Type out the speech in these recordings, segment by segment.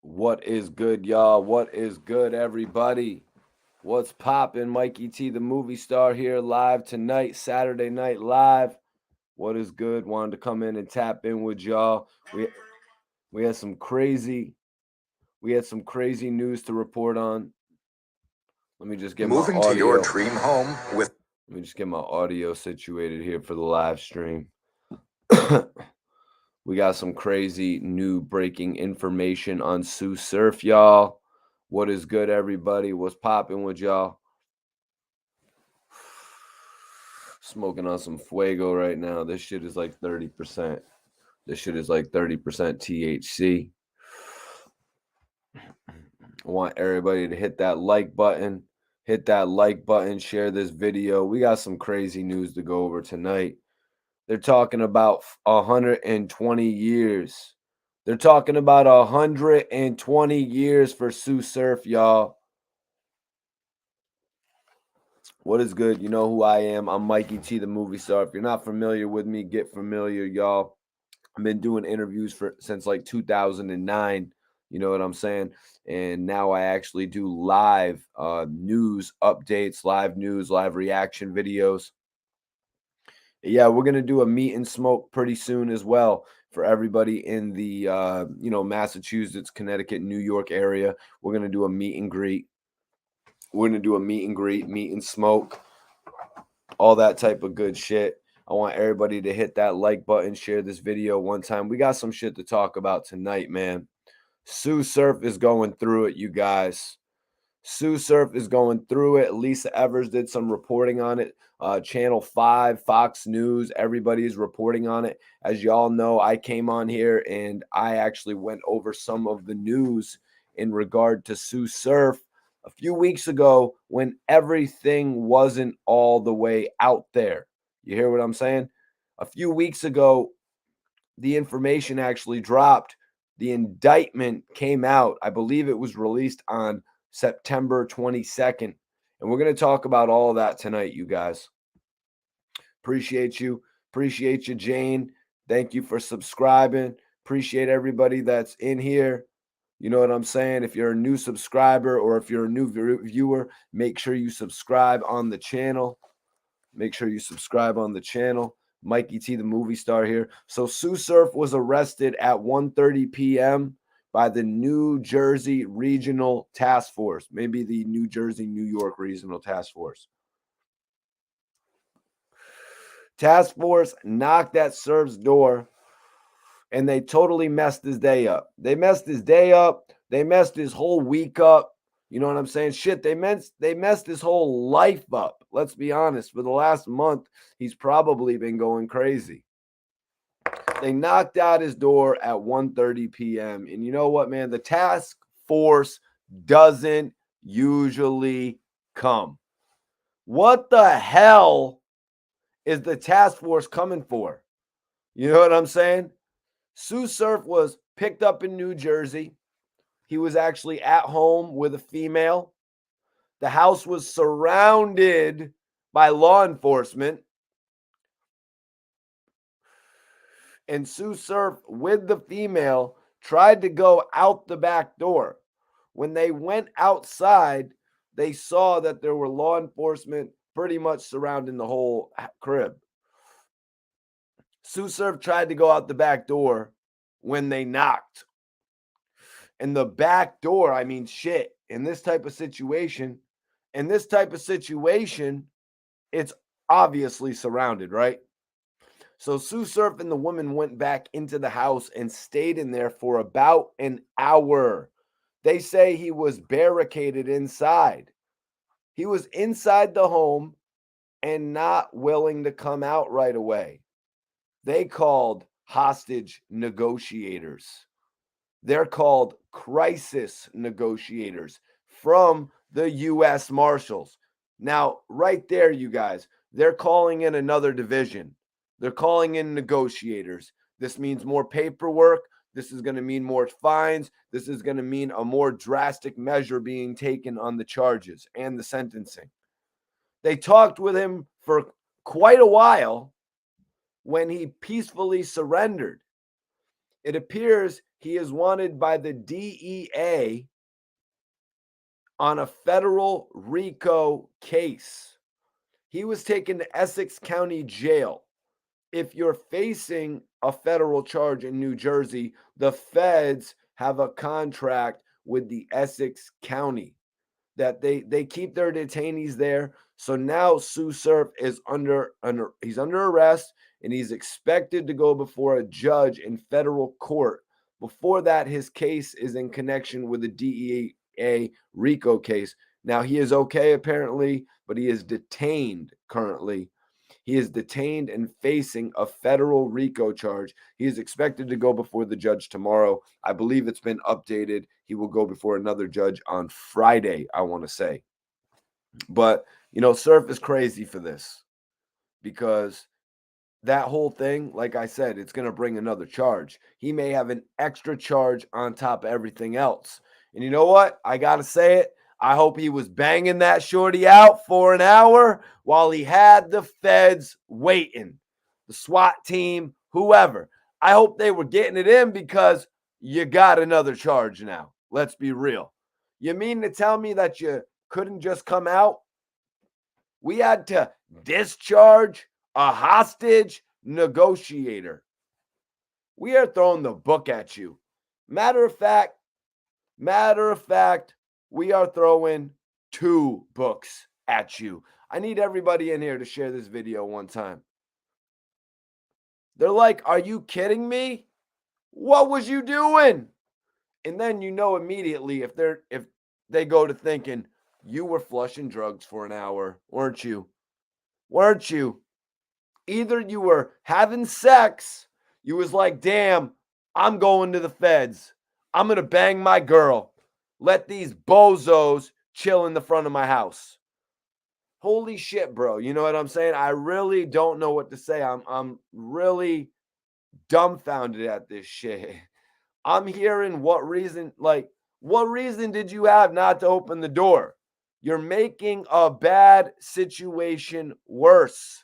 What is good, y'all? What is good, everybody? What's poppin'? Mikey T, the movie star, here live tonight, Saturday Night Live. What is good? Wanted to come in and tap in with y'all. We had some crazy news to report on. Let me just get my Moving to your audio. dream home with Let me just get my audio situated here for the live stream. We got some crazy new breaking information on Tsu Surf, y'all. What is good, everybody? What's popping with y'all? Smoking on some fuego right now. This shit is like 30%. This shit is like 30% THC. I want everybody to hit that like button. Hit that like button. Share this video. We got some crazy news to go over tonight. They're talking about 120 years. They're talking about 120 years for Tsu Surf, y'all. What is good? You know who I am. I'm Mikey T, the movie star. If you're not familiar with me, get familiar, y'all. I've been doing interviews since like 2009. You know what I'm saying? And now I actually do live news updates, live news, live reaction videos. Yeah, we're gonna do a meet and smoke pretty soon as well for everybody in the Massachusetts, Connecticut, New York area. We're gonna do a meet and greet. We're gonna do a meet and greet, meet and smoke, all that type of good shit. I want everybody to hit that like button, share this video one time. We got some shit to talk about tonight, man. Tsu Surf is going through it, you guys. Tsu Surf is going through it. Lisa Evers did some reporting on it. Channel 5, Fox News, everybody is reporting on it. As y'all know, I came on here and I actually went over some of the news in regard to Tsu Surf a few weeks ago when everything wasn't all the way out there. You hear what I'm saying? A few weeks ago, the information actually dropped. The indictment came out. I believe it was released on September 22nd. And we're going to talk about all of that tonight, you guys. Appreciate you. Appreciate you, Jane. Thank you for subscribing. Appreciate everybody that's in here. You know what I'm saying? If you're a new subscriber or if you're a new viewer, make sure you subscribe on the channel. Make sure you subscribe on the channel. Mikey T, the movie star here. So Tsu Surf was arrested at 1:30 p.m. by the New Jersey Regional Task Force, maybe the New Jersey, New York Regional Task Force. Task Force knocked at Surf's door and they totally messed his day up. They messed his day up. They messed his whole week up. You know what I'm saying? Shit, they messed his whole life up. Let's be honest. For the last month, he's probably been going crazy. They knocked out his door at 1:30 p.m. And you know what, man? The task force doesn't usually come. What the hell is the task force coming for? You know what I'm saying? Tsu Surf was picked up in New Jersey. He was actually at home with a female. The house was surrounded by law enforcement. And Tsu Surf, with the female, tried to go out the back door. When they went outside, they saw that there were law enforcement pretty much surrounding the whole crib. Tsu Surf tried to go out the back door when they knocked. And the back door, I mean, shit, in this type of situation, it's obviously surrounded, right? So Tsu Surf and the woman went back into the house and stayed in there for about an hour. They say he was barricaded inside. He was inside the home and not willing to come out right away. They called hostage negotiators. They're called crisis negotiators from the U.S. Marshals. Now, right there, you guys, they're calling in another division. They're calling in negotiators. This means more paperwork. This is going to mean more fines. This is going to mean a more drastic measure being taken on the charges and the sentencing. They talked with him for quite a while when he peacefully surrendered. It appears he is wanted by the DEA on a federal RICO case. He was taken to Essex County Jail. If you're facing a federal charge in New Jersey, the feds have a contract with the Essex County that they keep their detainees there. So now Tsu Surf is under arrest, and he's expected to go before a judge in federal court. Before that, his case is in connection with the DEA RICO case. Now he is okay apparently, but he is detained currently. He is detained and facing a federal RICO charge. He is expected to go before the judge tomorrow. I believe it's been updated. He will go before another judge on Friday, I want to say. But, Surf is crazy for this because that whole thing, like I said, it's going to bring another charge. He may have an extra charge on top of everything else. And you know what? I got to say it. I hope he was banging that shorty out for an hour while he had the feds waiting, the SWAT team, whoever. I hope they were getting it in because you got another charge now. Let's be real. You mean to tell me that you couldn't just come out? We had to discharge a hostage negotiator. We are throwing the book at you. Matter of fact, we are throwing 2 books at you. I need everybody in here to share this video one time. They're like, "Are you kidding me? What was you doing?" And then immediately if they go to thinking, "You were flushing drugs for an hour, weren't you? Weren't you? Either you were having sex, you was like, damn, I'm going to the feds. I'm going to bang my girl. Let these bozos chill in the front of my house." Holy shit, bro. You know what I'm saying? I really don't know what to say. I'm really dumbfounded at this shit. I'm hearing what reason did you have not to open the door? You're making a bad situation worse.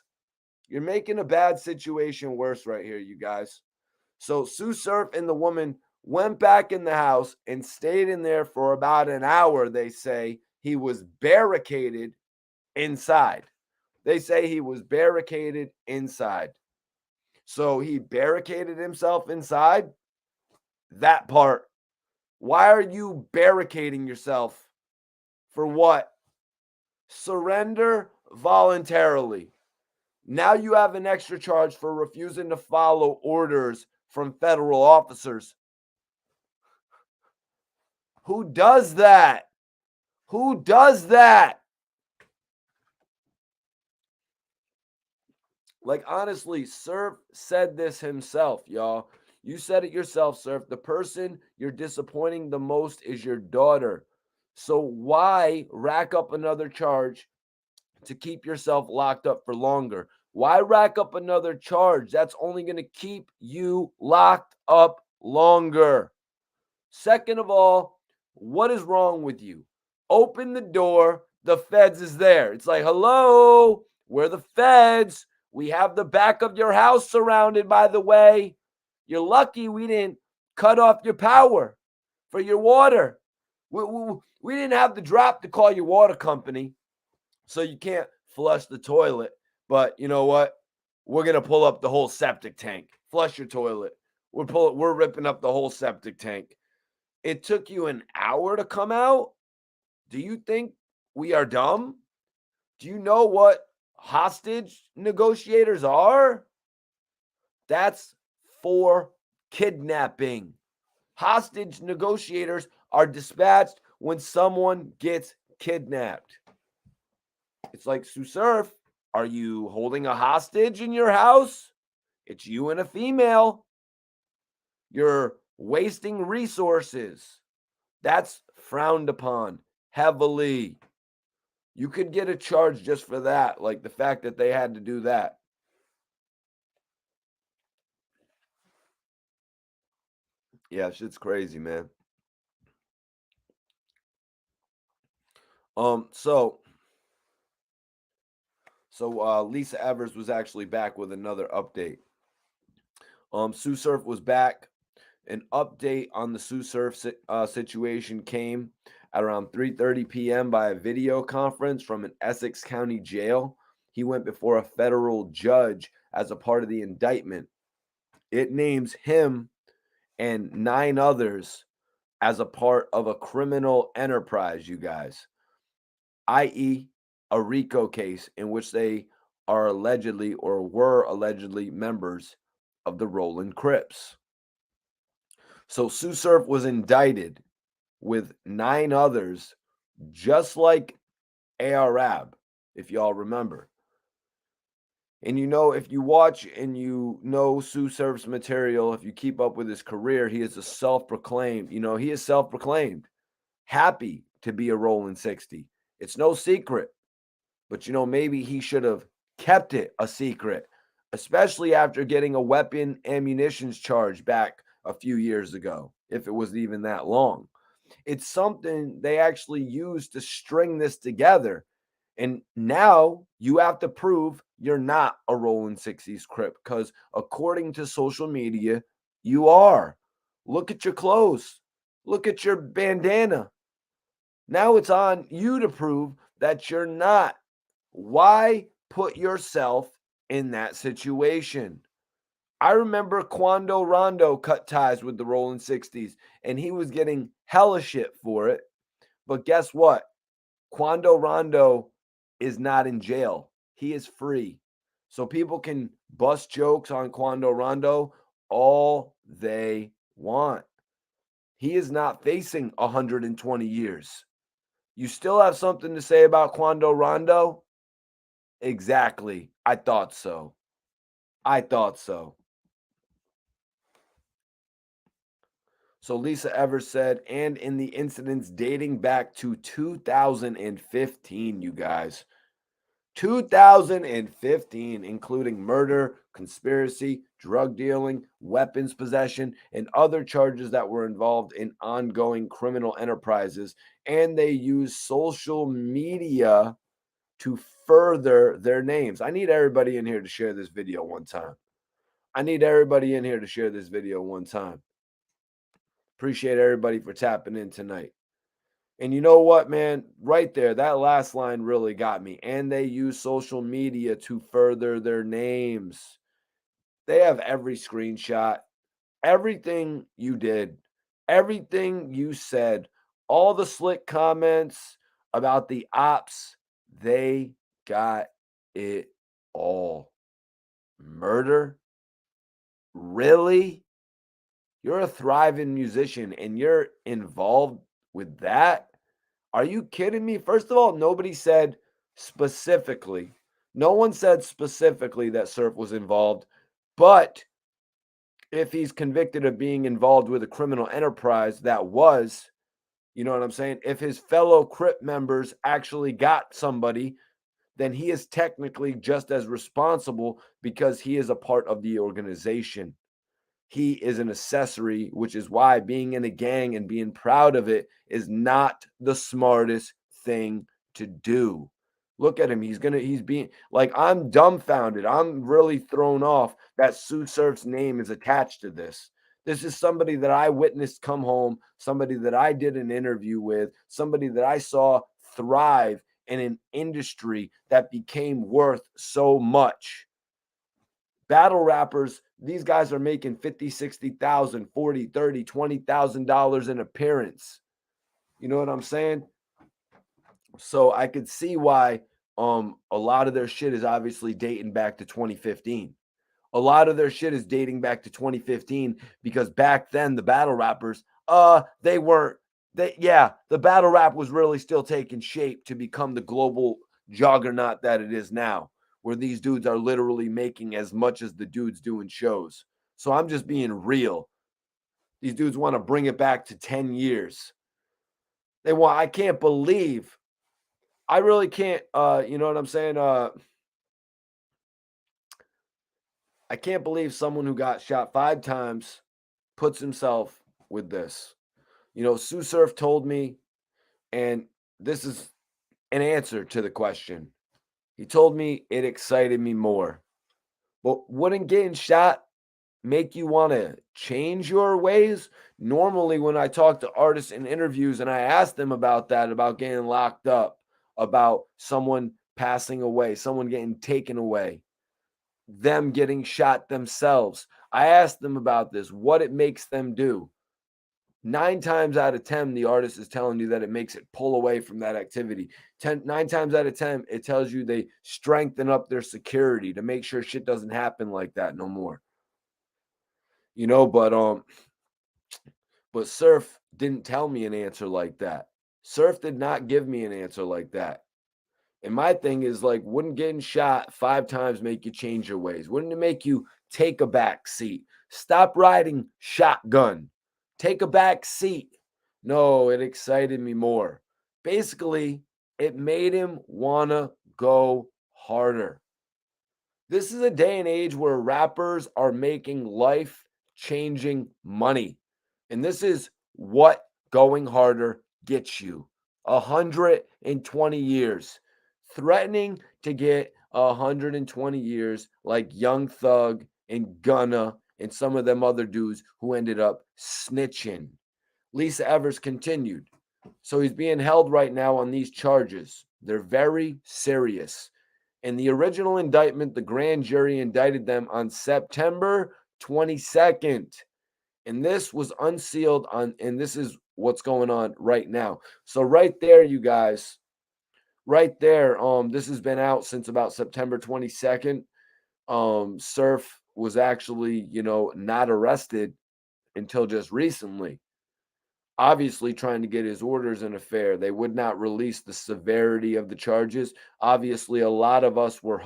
You're making a bad situation worse right here, you guys. So Tsu Surf and the woman went back in the house and stayed in there for about an hour. They say he was barricaded inside. They say he was barricaded inside. So he barricaded himself inside. That part. Why are you barricading yourself? For what? Surrender voluntarily. Now you have an extra charge for refusing to follow orders from federal officers. Who does that? Who does that? Like, honestly, Surf said this himself, y'all. You said it yourself, Surf. The person you're disappointing the most is your daughter. So why rack up another charge to keep yourself locked up for longer? Why rack up another charge? That's only going to keep you locked up longer. Second of all, what is wrong with you? Open the door. The feds is there. It's like, hello, we're the feds. We have the back of your house surrounded, by the way. You're lucky we didn't cut off your power for your water. We didn't have the drop to call your water company, so you can't flush the toilet. But you know what? We're going to pull up the whole septic tank. Flush your toilet. We're ripping up the whole septic tank. It took you an hour to come out? Do you think we are dumb? Do you know what hostage negotiators are? That's for kidnapping. Hostage negotiators are dispatched when someone gets kidnapped. It's like, Tsu Surf, are you holding a hostage in your house? It's you and a female. You're wasting resources. That's frowned upon heavily. You could get a charge just for that, like the fact that they had to do that. Yeah, shit's crazy, man. So Lisa Evers was actually back with another update. Tsu Surf was back. An update on the Tsu Surf situation came at around 3:30 p.m. by a video conference from an Essex County jail. He went before a federal judge as a part of the indictment. It names him and 9 others as a part of a criminal enterprise, you guys, i.e., a Rico case in which they are allegedly or were allegedly members of the Rolling Crips. So Tsu Surf was indicted with 9 others, just like Arab, if y'all remember. And if you watch and Tsu Surf's material, if you keep up with his career, he is a self-proclaimed, he is self-proclaimed happy to be a rolling 60. It's no secret. But maybe he should have kept it a secret, especially after getting a weapon ammunitions charge back a few years ago, if it was even that long. It's something they actually used to string this together. And now you have to prove you're not a Rolling 60s Crip, because according to social media, you are. Look at your clothes. Look at your bandana. Now it's on you to prove that you're not. Why put yourself in that situation? I remember Quando Rondo cut ties with the Rolling 60s, and he was getting hella shit for it. But guess what? Quando Rondo is not in jail. He is free. So people can bust jokes on Quando Rondo all they want. He is not facing 120 years. You still have something to say about Quando Rondo? Exactly. I thought so. So Lisa Evers said, and in the incidents dating back to 2015, you guys. 2015, including murder, conspiracy, drug dealing, weapons possession, and other charges that were involved in ongoing criminal enterprises. And they use social media to further their names. I need everybody in here to share this video one time. Appreciate everybody for tapping in tonight. And you know what, man? Right there, that last line really got me. And they use social media to further their names. They have every screenshot, everything you did, everything you said, all the slick comments about the ops. They got it all. Murder? Really? You're a thriving musician and you're involved with that? Are you kidding me? First of all, nobody said specifically. No one said specifically that Surf was involved. But if he's convicted of being involved with a criminal enterprise that was, you know what I'm saying? If his fellow Crip members actually got somebody, then he is technically just as responsible because he is a part of the organization. He is an accessory, which is why being in a gang and being proud of it is not the smartest thing to do. Look at him. He's being like, I'm dumbfounded. I'm really thrown off that Tsu Surf's name is attached to this. This is somebody that I witnessed come home, somebody that I did an interview with, somebody that I saw thrive in an industry that became worth so much. Battle rappers, these guys are making 50, 60,000, 40, 30, $20,000 an appearance. You know what I'm saying? So I could see why a lot of their shit is obviously dating back to 2015. A lot of their shit is dating back to 2015 because back then the battle rappers, the battle rap was really still taking shape to become the global juggernaut that it is now, where these dudes are literally making as much as the dudes doing shows. So I'm just being real. These dudes want to bring it back to 10 years. I can't believe, I really can't, you know what I'm saying? I can't believe someone who got shot 5 times puts himself with this. Tsu Surf told me, and this is an answer to the question. He told me it excited me more. But wouldn't getting shot make you want to change your ways? Normally, when I talk to artists in interviews and I ask them about that, about getting locked up, about someone passing away, someone getting taken away, them getting shot themselves, I ask them about this, what it makes them do. 9 times out of 10, the artist is telling you that it makes it pull away from that activity. 9 times out of 10, it tells you they strengthen up their security to make sure shit doesn't happen like that no more. You know, but Surf didn't tell me an answer like that. Surf did not give me an answer like that. And my thing is like, wouldn't getting shot 5 times make you change your ways? Wouldn't it make you take a back seat? Stop riding shotgun. Take a back seat. No, it excited me more. Basically, it made him want to go harder. This is a day and age where rappers are making life-changing money. And this is what going harder gets you. 120 years. Threatening to get 120 years like Young Thug and Gunna and some of them other dudes who ended up snitching. Lisa Evers continued. So he's being held right now on these charges. They're very serious. In the original indictment, the grand jury indicted them on September 22nd. And this was unsealed and this is what's going on right now. So right there, you guys, right there, this has been out since about September 22nd. Surf was actually, not arrested until just recently. Obviously trying to get his orders in a fair. They would not release the severity of the charges. Obviously, a lot of us were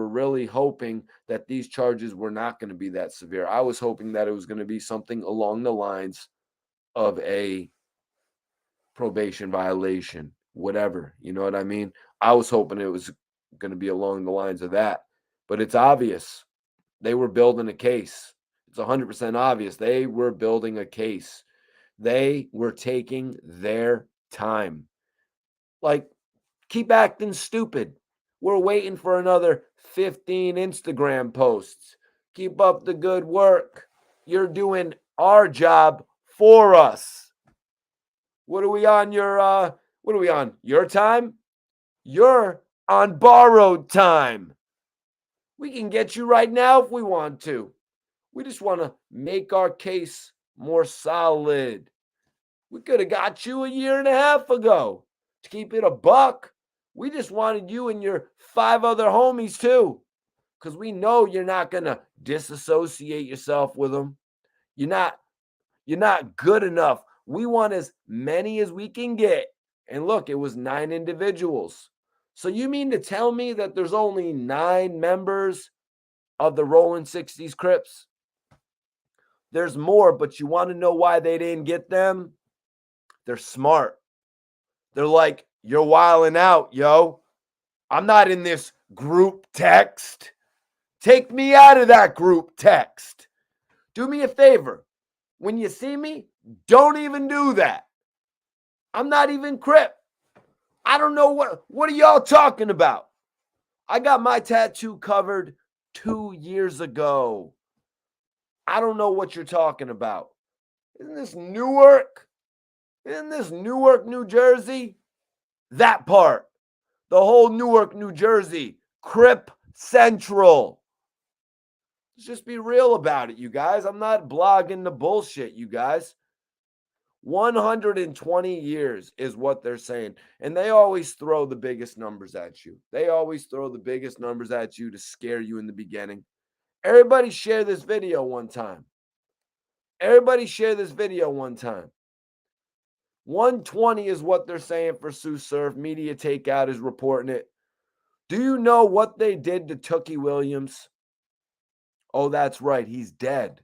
really hoping that these charges were not going to be that severe. I was hoping that it was going to be something along the lines of a probation violation, whatever. You know what I mean? I was hoping it was going to be along the lines of that. But it's obvious. They were building a case. It's 100% obvious. They were building a case. They were taking their time. Like, keep acting stupid. We're waiting for another 15 Instagram posts. Keep up the good work. You're doing our job for us. What are we on your time? You're on borrowed time. We can get you right now if we want to. We just want to make our case more solid. We could have got you a year and a half ago. To keep it a buck, we just wanted you and your 5 other homies too. Because we know you're not going to disassociate yourself with them. You're not good enough. We want as many as we can get. And look, it was 9 individuals. So you mean to tell me that there's only 9 members of the Rolling 60s Crips? There's more, but you want to know why they didn't get them? They're smart. They're like, you're wilding out, yo. I'm not in this group text. Take me out of that group text. Do me a favor. When you see me, don't even do that. I'm not even Crip. I don't know what are y'all talking about? I got my tattoo covered 2 years ago. I don't know what you're talking about. Isn't this Newark? Isn't this Newark, New Jersey? That part. The whole Newark, New Jersey. Crip Central. Let's just be real about it, you guys. I'm not blogging the bullshit, you guys. 120 years is what they're saying. And they always throw the biggest numbers at you. They always throw the biggest numbers at you to scare you in the beginning. Everybody share this video one time. Everybody share this video one time. 120 is what they're saying for Tsu Surf. Media Takeout is reporting it. Do you know what they did to Tookie Williams? Oh, that's right. He's dead.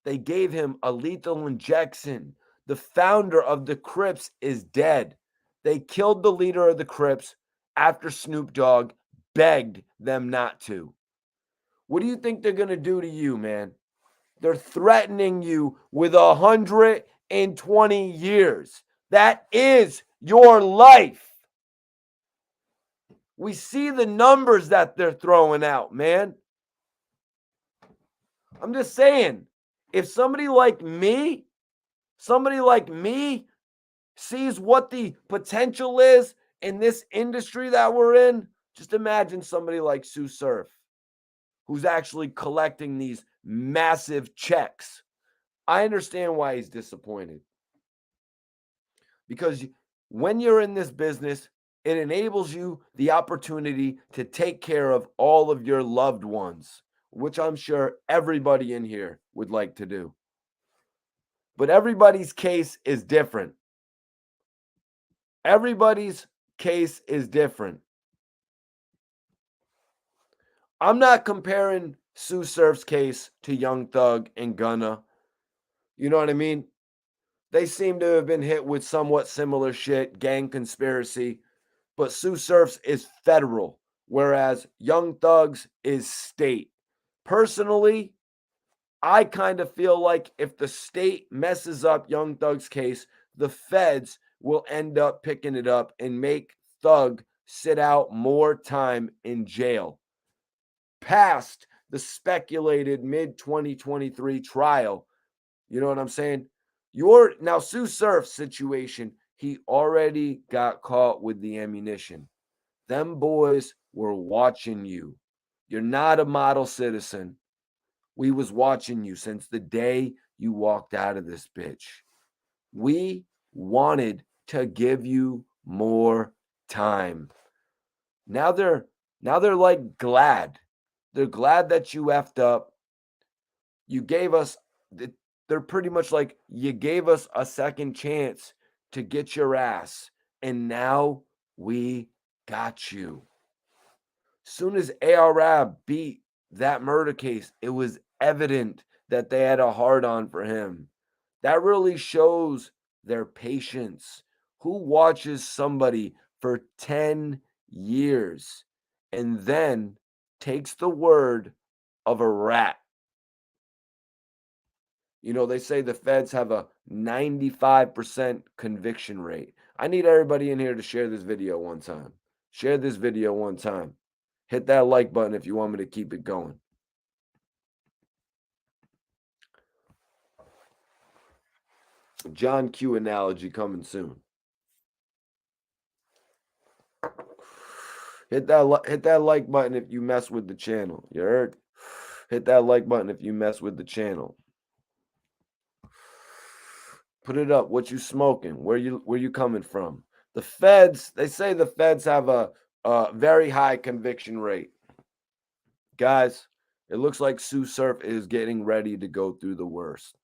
They gave him a lethal injection. The founder of the Crips is dead. They killed the leader of the Crips after Snoop Dogg begged them not to. What do you think they're going to do to you, man? They're threatening you with 120 years. That is your life. We see the numbers that they're throwing out, man. I'm just saying, if somebody like me sees what the potential is in this industry that we're in, just imagine somebody like Tsu Surf, who's actually collecting these massive checks. I understand why he's disappointed. Because when you're in this business, it enables you the opportunity to take care of all of your loved ones, which I'm sure everybody in here would like to do. But everybody's case is different. Everybody's case is different. I'm not comparing Tsu Surf's case to Young Thug and Gunna. You know what I mean? They seem to have been hit with somewhat similar shit, gang conspiracy, but Tsu Surf's is federal, whereas Young Thug's is state. Personally, I kind of feel like if the state messes up Young Thug's case, the feds will end up picking it up and make Thug sit out more time in jail past the speculated mid 2023 trial. You know what I'm saying? Now Tsu Surf's situation, he already got caught with the ammunition. Them boys were watching you. You're not a model citizen. We was watching you since the day you walked out of this bitch. We wanted to give you more time. Now they're like glad. They're glad that you effed up. You gave us they're pretty much like you gave us a second chance to get your ass, and now we got you. Soon as ARAB beat that murder case, it was evident that they had a hard on for him. That really shows their patience. Who watches somebody for 10 years and then takes the word of a rat? You know, they say the feds have a 95% conviction rate. I need everybody in here to share this video one time. Share this video one time. Hit that like button if you want me to keep it going. John Q analogy coming soon. Hit that like button if you mess with the channel. You heard? Hit that like button if you mess with the channel. Put it up. What you smoking? Where you coming from? The feds, they say the feds have a very high conviction rate. Guys, it looks like Tsu Surf is getting ready to go through the worst.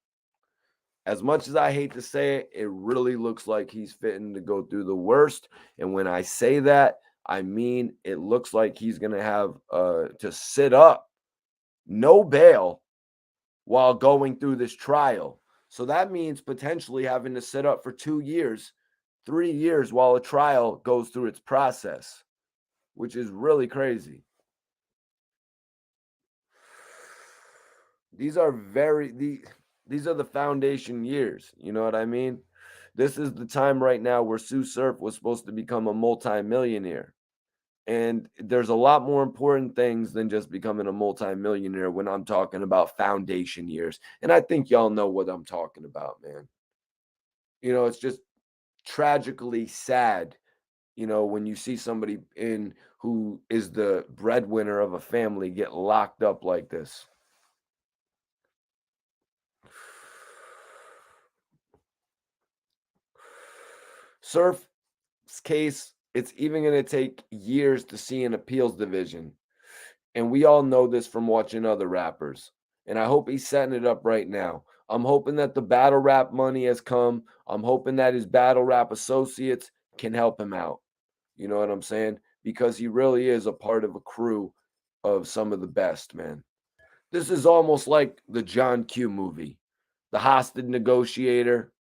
As much as I hate to say it, it really looks like he's fitting to go through the worst. And when I say that, I mean it looks like he's going to have to sit up, no bail, while going through this trial. So that means potentially having to sit up for 2 years, 3 years while a trial goes through its process, which is really crazy. These are these are the foundation years. You know what I mean? This is the time right now where Tsu Surf was supposed to become a multimillionaire. And there's a lot more important things than just becoming a multimillionaire when I'm talking about foundation years. And I think y'all know what I'm talking about, man. You know, it's just tragically sad, you know, when you see somebody who is the breadwinner of a family get locked up like this. Surf's case, it's even going to take years to see an appeals division. And we all know this from watching other rappers. And I hope he's setting it up right now. I'm hoping that the battle rap money has come. I'm hoping that his battle rap associates can help him out. You know what I'm saying? Because he really is a part of a crew of some of the best, man. This is almost like the John Q movie, the hostage negotiator,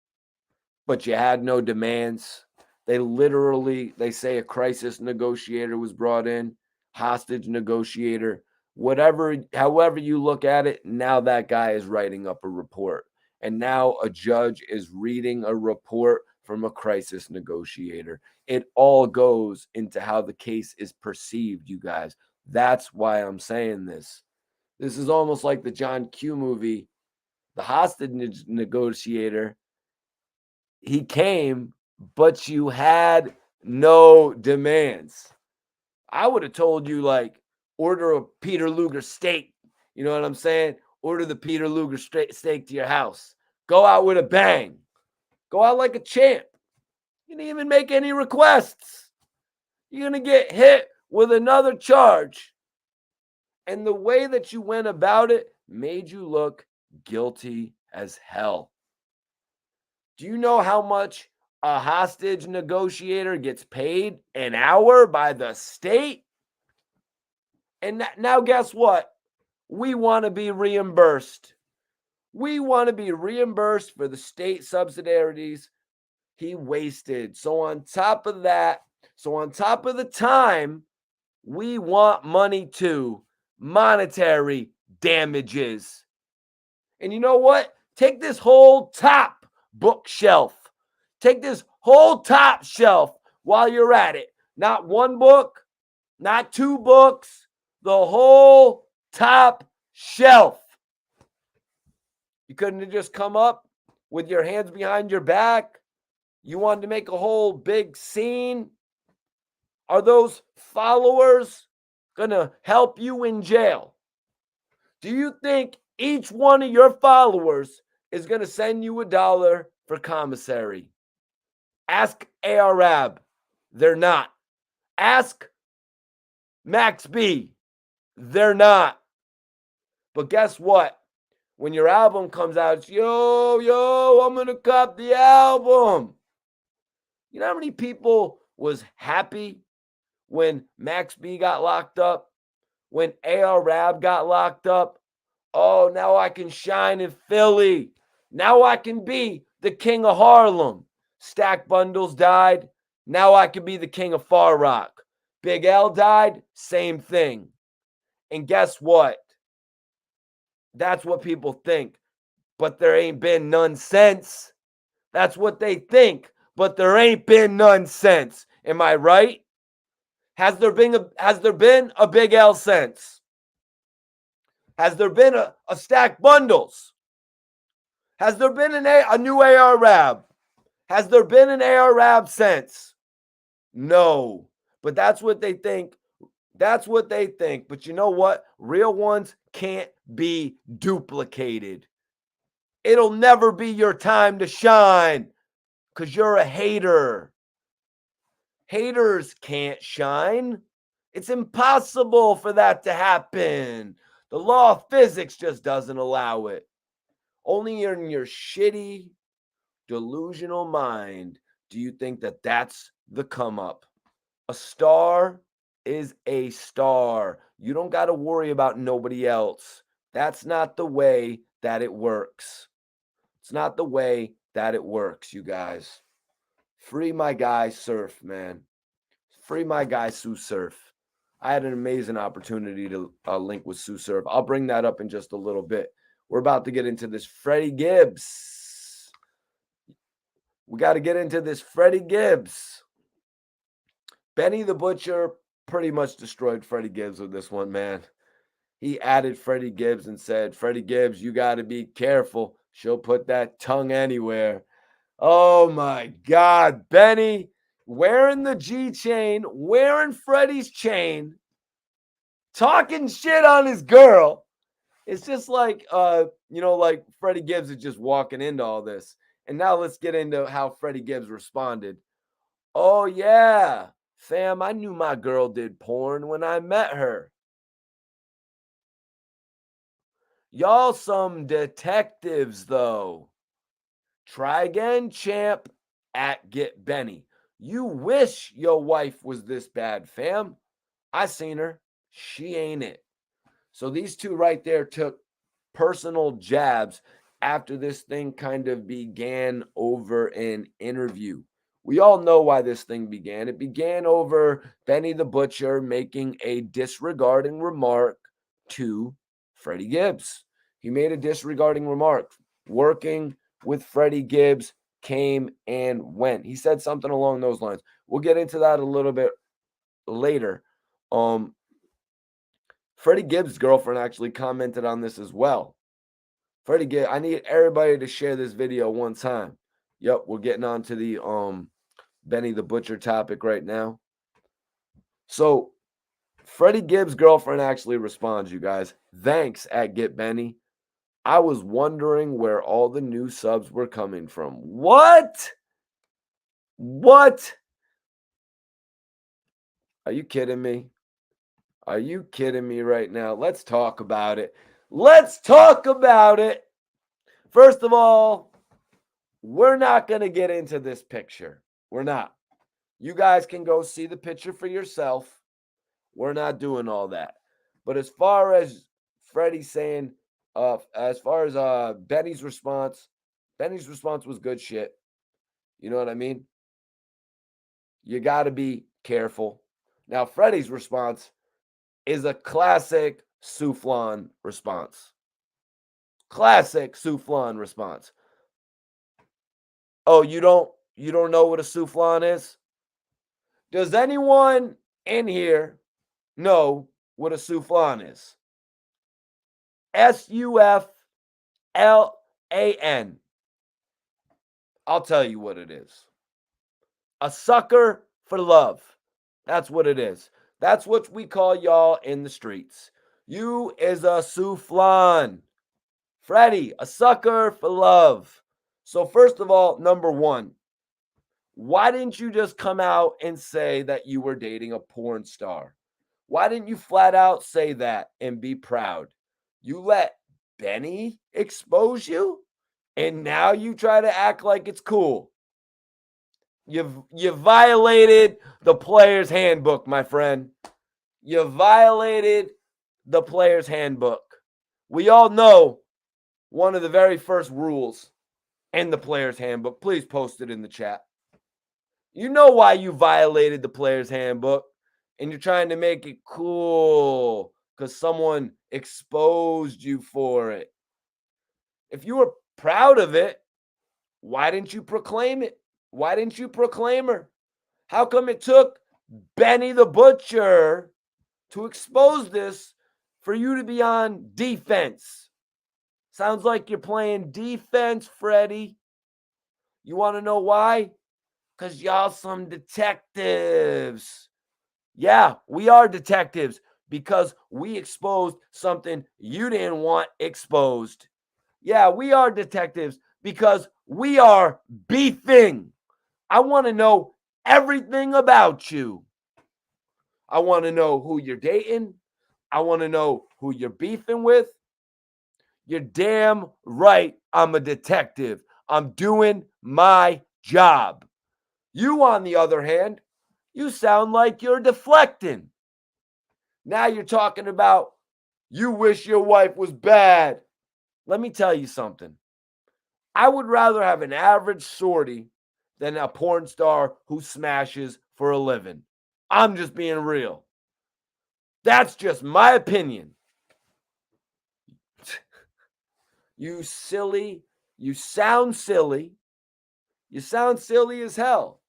but you had no demands. They say a crisis negotiator was brought in, hostage negotiator, however you look at it. Now that guy is writing up a report, and now a judge is reading a report from a crisis negotiator. It all goes into how the case is perceived, you guys. That's why I'm saying this. This is almost like the John Q movie, The Hostage Negotiator. He came, but you had no demands. I would have told you, like, order a Peter Luger steak. You know what I'm saying? Order the Peter Luger steak to your house. Go out with a bang. Go out like a champ. You didn't even make any requests. You're going to get hit with another charge. And the way that you went about it made you look guilty as hell. Do you know how much a hostage negotiator gets paid an hour by the state? And now, guess what? We want to be reimbursed. We want to be reimbursed for the state subsidies he wasted. So on top of that, on top of the time, we want money too. Monetary damages. And you know what? Take this whole top bookshelf. Take this whole top shelf while you're at it. Not one book, not two books, the whole top shelf. You couldn't have just come up with your hands behind your back. You wanted to make a whole big scene. Are those followers going to help you in jail? Do you think each one of your followers is going to send you $1 for commissary? Ask Arab. They're not. Ask Max B. They're not. But guess what? When your album comes out, it's, yo, I'm going to cop the album. You know how many people was happy when Max B got locked up? When Arab got locked up? Oh, now I can shine in Philly. Now I can be the king of Harlem. Stack Bundles died. Now I can be the king of Far Rock. Big L died. Same thing. And guess what? That's what people think. But there ain't been none since. That's what they think. But there ain't been none since. Am I right? Has there been a Big L since? Has there been a Stack Bundles? Has there been a new Arab? Has there been an Arab since? No. But that's what they think. That's what they think. But you know what? Real ones can't be duplicated. It'll never be your time to shine because you're a hater. Haters can't shine. It's impossible for that to happen. The law of physics just doesn't allow it. Only in your shitty, delusional mind do you think that that's the come up. A star is a star. You don't got to worry about nobody else. That's not the way that it works. It's not the way that it works, you guys. Free my guy Surf, man. Free my guy Tsu Surf. I had an amazing opportunity to link with Tsu Surf. I'll bring that up in just a little bit. We're about to get into this Freddie Gibbs. We got to get into this Freddie Gibbs. Benny the Butcher pretty much destroyed Freddie Gibbs with this one, man. He added Freddie Gibbs and said, Freddie Gibbs, you got to be careful. She'll put that tongue anywhere. Oh, my God. Benny wearing the G chain, wearing Freddie's chain, talking shit on his girl. It's just like, like Freddie Gibbs is just walking into all this. And now let's get into how Freddie Gibbs responded. Oh, yeah, fam, I knew my girl did porn when I met her. Y'all some detectives, though. Try again, champ, at Get Benny. You wish your wife was this bad, fam. I seen her. She ain't it. So these two right there took personal jabs after this thing kind of began over an interview. We all know why this thing began. It began over Benny the Butcher making a disregarding remark to Freddie Gibbs. He made a disregarding remark. Working with Freddie Gibbs came and went. He said something along those lines. We'll get into that a little bit later. Freddie Gibbs' girlfriend actually commented on this as well. Freddie Gibbs, I need everybody to share this video one time. Yep, we're getting on to the Benny the Butcher topic right now. So Freddie Gibbs' girlfriend actually responds, you guys. Thanks at Get Benny. I was wondering where all the new subs were coming from. What? What? Are you kidding me? Are you kidding me right now? Let's talk about it. Let's talk about it. First of all, we're not going to get into this picture. We're not. You guys can go see the picture for yourself. We're not doing all that. But as far as Freddie saying, as far as Benny's response was good shit. You know what I mean? You got to be careful. Now, Freddie's response is a classic Souflon response. Classic Souflon response. Oh, you don't know what a Souflon is? Does anyone in here know what a Souflon is? Suflan. I'll tell you what it is. A sucker for love. That's what it is. That's what we call y'all in the streets. You is a Souflon. Freddie, a sucker for love. So first of all, number one, why didn't you just come out and say that you were dating a porn star? Why didn't you flat out say that and be proud? You let Benny expose you, and now you try to act like it's cool. You violated the player's handbook, my friend. You violated the player's handbook. We all know one of the very first rules in the player's handbook. Please post it in the chat. You know why you violated the player's handbook, and you're trying to make it cool because someone exposed you for it. If you were proud of it, why didn't you proclaim it? Why didn't you proclaim her? How come it took Benny the Butcher to expose this for you to be on defense? Sounds like you're playing defense, Freddie. You want to know why? Because y'all some detectives. Yeah, we are detectives because we exposed something you didn't want exposed. Yeah, we are detectives because we are beefing. I want to know everything about you. I want to know who you're dating. I want to know who you're beefing with. You're damn right I'm a detective. I'm doing my job. You, on the other hand, you sound like you're deflecting. Now you're talking about you wish your wife was bad. Let me tell you something. I would rather have an average sortie than a porn star who smashes for a living. I'm just being real. That's just my opinion. You silly. You sound silly. You sound silly as hell.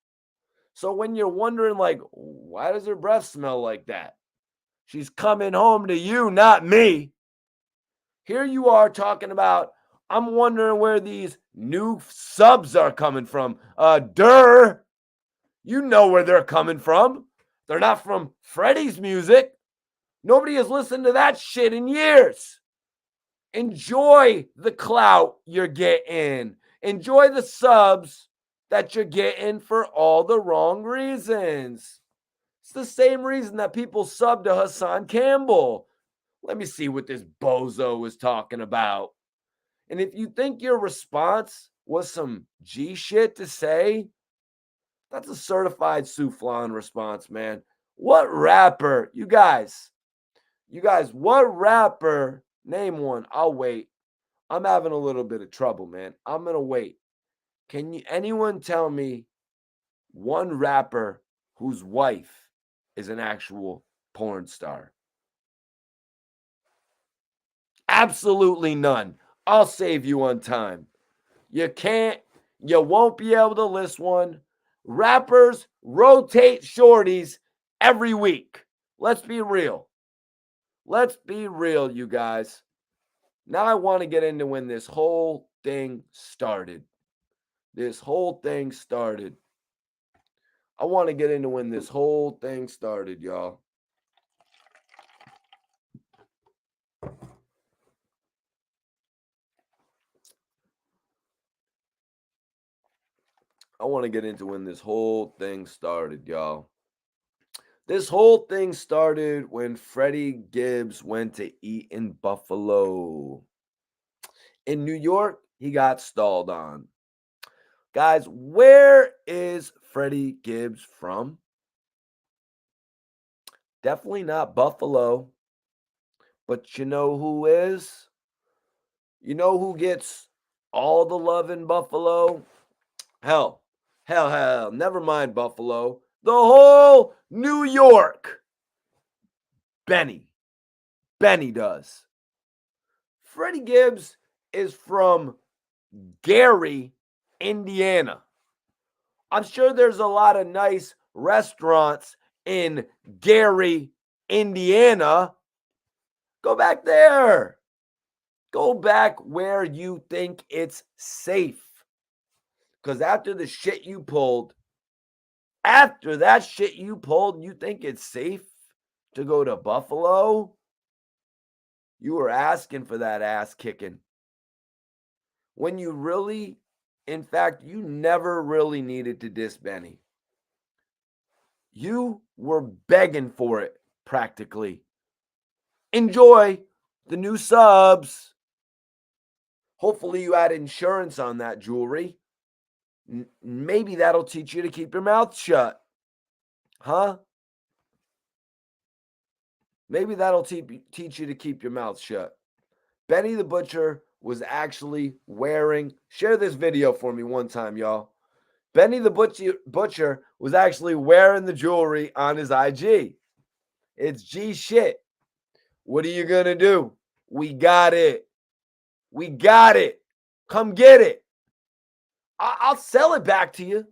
So when you're wondering, like, why does her breath smell like that? She's coming home to you, not me. Here you are talking about, I'm wondering where these new subs are coming from. You know where they're coming from. They're not from Freddie's music. Nobody has listened to that shit in years. Enjoy the clout you're getting. Enjoy the subs that you're getting for all the wrong reasons. It's the same reason that people sub to Hassan Campbell. Let me see what this bozo was talking about. And if you think your response was some G shit to say, that's a certified Souflon response, man. What rapper, you guys, what rapper, name one. I'll wait. I'm having a little bit of trouble, man. I'm going to wait. Can anyone tell me one rapper whose wife is an actual porn star? Absolutely none. I'll save you on time. You won't be able to list one. Rappers rotate shorties every week. Let's be real. let's be real, you guys. Now I want to get into when this whole thing started. This whole thing started. I want to get into when this whole thing started, y'all. I want to get into when this whole thing started, y'all. This whole thing started when Freddie Gibbs went to eat in Buffalo. In New York, he got stalled on. Guys, where is Freddie Gibbs from? Definitely not Buffalo. But you know who is? You know who gets all the love in Buffalo? Hell. Never mind Buffalo. The whole New York. Benny. Benny does. Freddie Gibbs is from Gary, Indiana. I'm sure there's a lot of nice restaurants in Gary, Indiana. Go back there. Go back where you think it's safe. Because after the shit you pulled, after that shit you pulled, you think it's safe to go to Buffalo? You were asking for that ass kicking. When you really, in fact, you never really needed to diss Benny. You were begging for it, practically. Enjoy the new subs. Hopefully you had insurance on that jewelry. Maybe that'll teach you to keep your mouth shut. Huh? Maybe that'll teach you to keep your mouth shut. Benny the Butcher was actually wearing, share this video for me one time, y'all. Benny the Butcher was actually wearing the jewelry on his IG. It's G shit. What are you going to do? We got it. We got it. Come get it. I'll sell it back to you.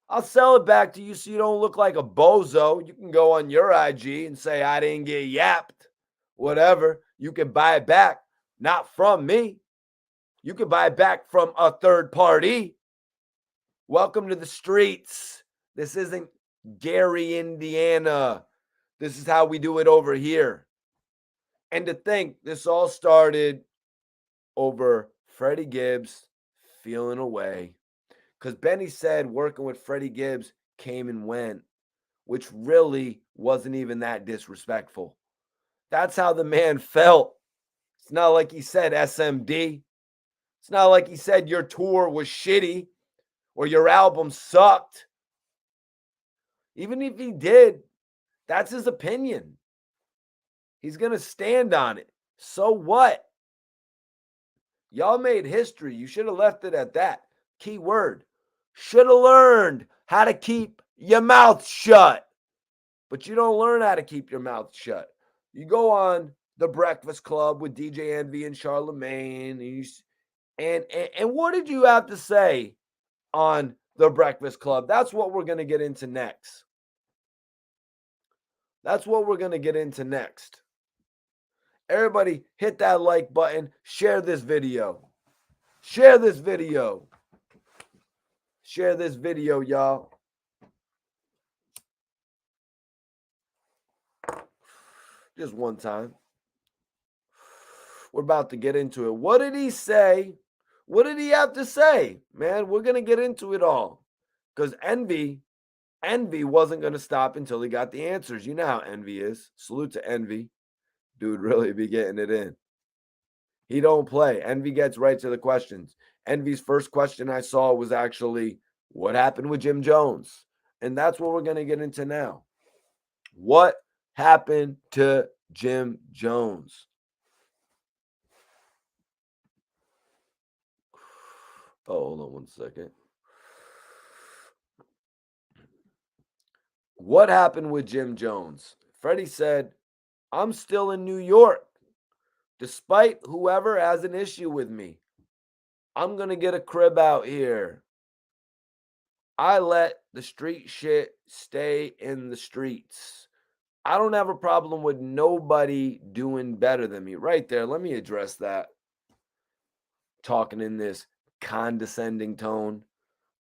I'll sell it back to you so you don't look like a bozo. You can go on your IG and say, I didn't get yapped. Whatever. You can buy it back. Not from me. You can buy it back from a third party. Welcome to the streets. This isn't Gary, Indiana. This is how we do it over here. And to think this all started over Freddie Gibbs feeling away. Because Benny said working with Freddie Gibbs came and went, which really wasn't even that disrespectful. That's how the man felt. It's not like he said SMD. It's not like he said your tour was shitty or your album sucked. Even if he did, that's his opinion. He's going to stand on it. So what? Y'all made history. You should have left it at that. Key word. Should have learned how to keep your mouth shut. But you don't learn how to keep your mouth shut. You go on The Breakfast Club with DJ Envy and Charlemagne. And what did you have to say on The Breakfast Club? That's what we're going to get into next. That's what we're going to get into next. Everybody hit that like button. Share this video. Share this video. Share this video, y'all. Just one time. We're about to get into it. What did he say? What did he have to say? Man, we're going to get into it all. Because Envy wasn't going to stop until he got the answers. You know how Envy is. Salute to Envy. Dude really be getting it in. He don't play. Envy gets right to the questions. Envy's first question I saw was actually, what happened with Jim Jones? And that's what we're going to get into now. What happened to Jim Jones? Oh, hold on one second. What happened with Jim Jones? Freddie said, I'm still in New York. Despite whoever has an issue with me, I'm going to get a crib out here. I let the street shit stay in the streets. I don't have a problem with nobody doing better than me. Right there. Let me address that. Talking in this condescending tone.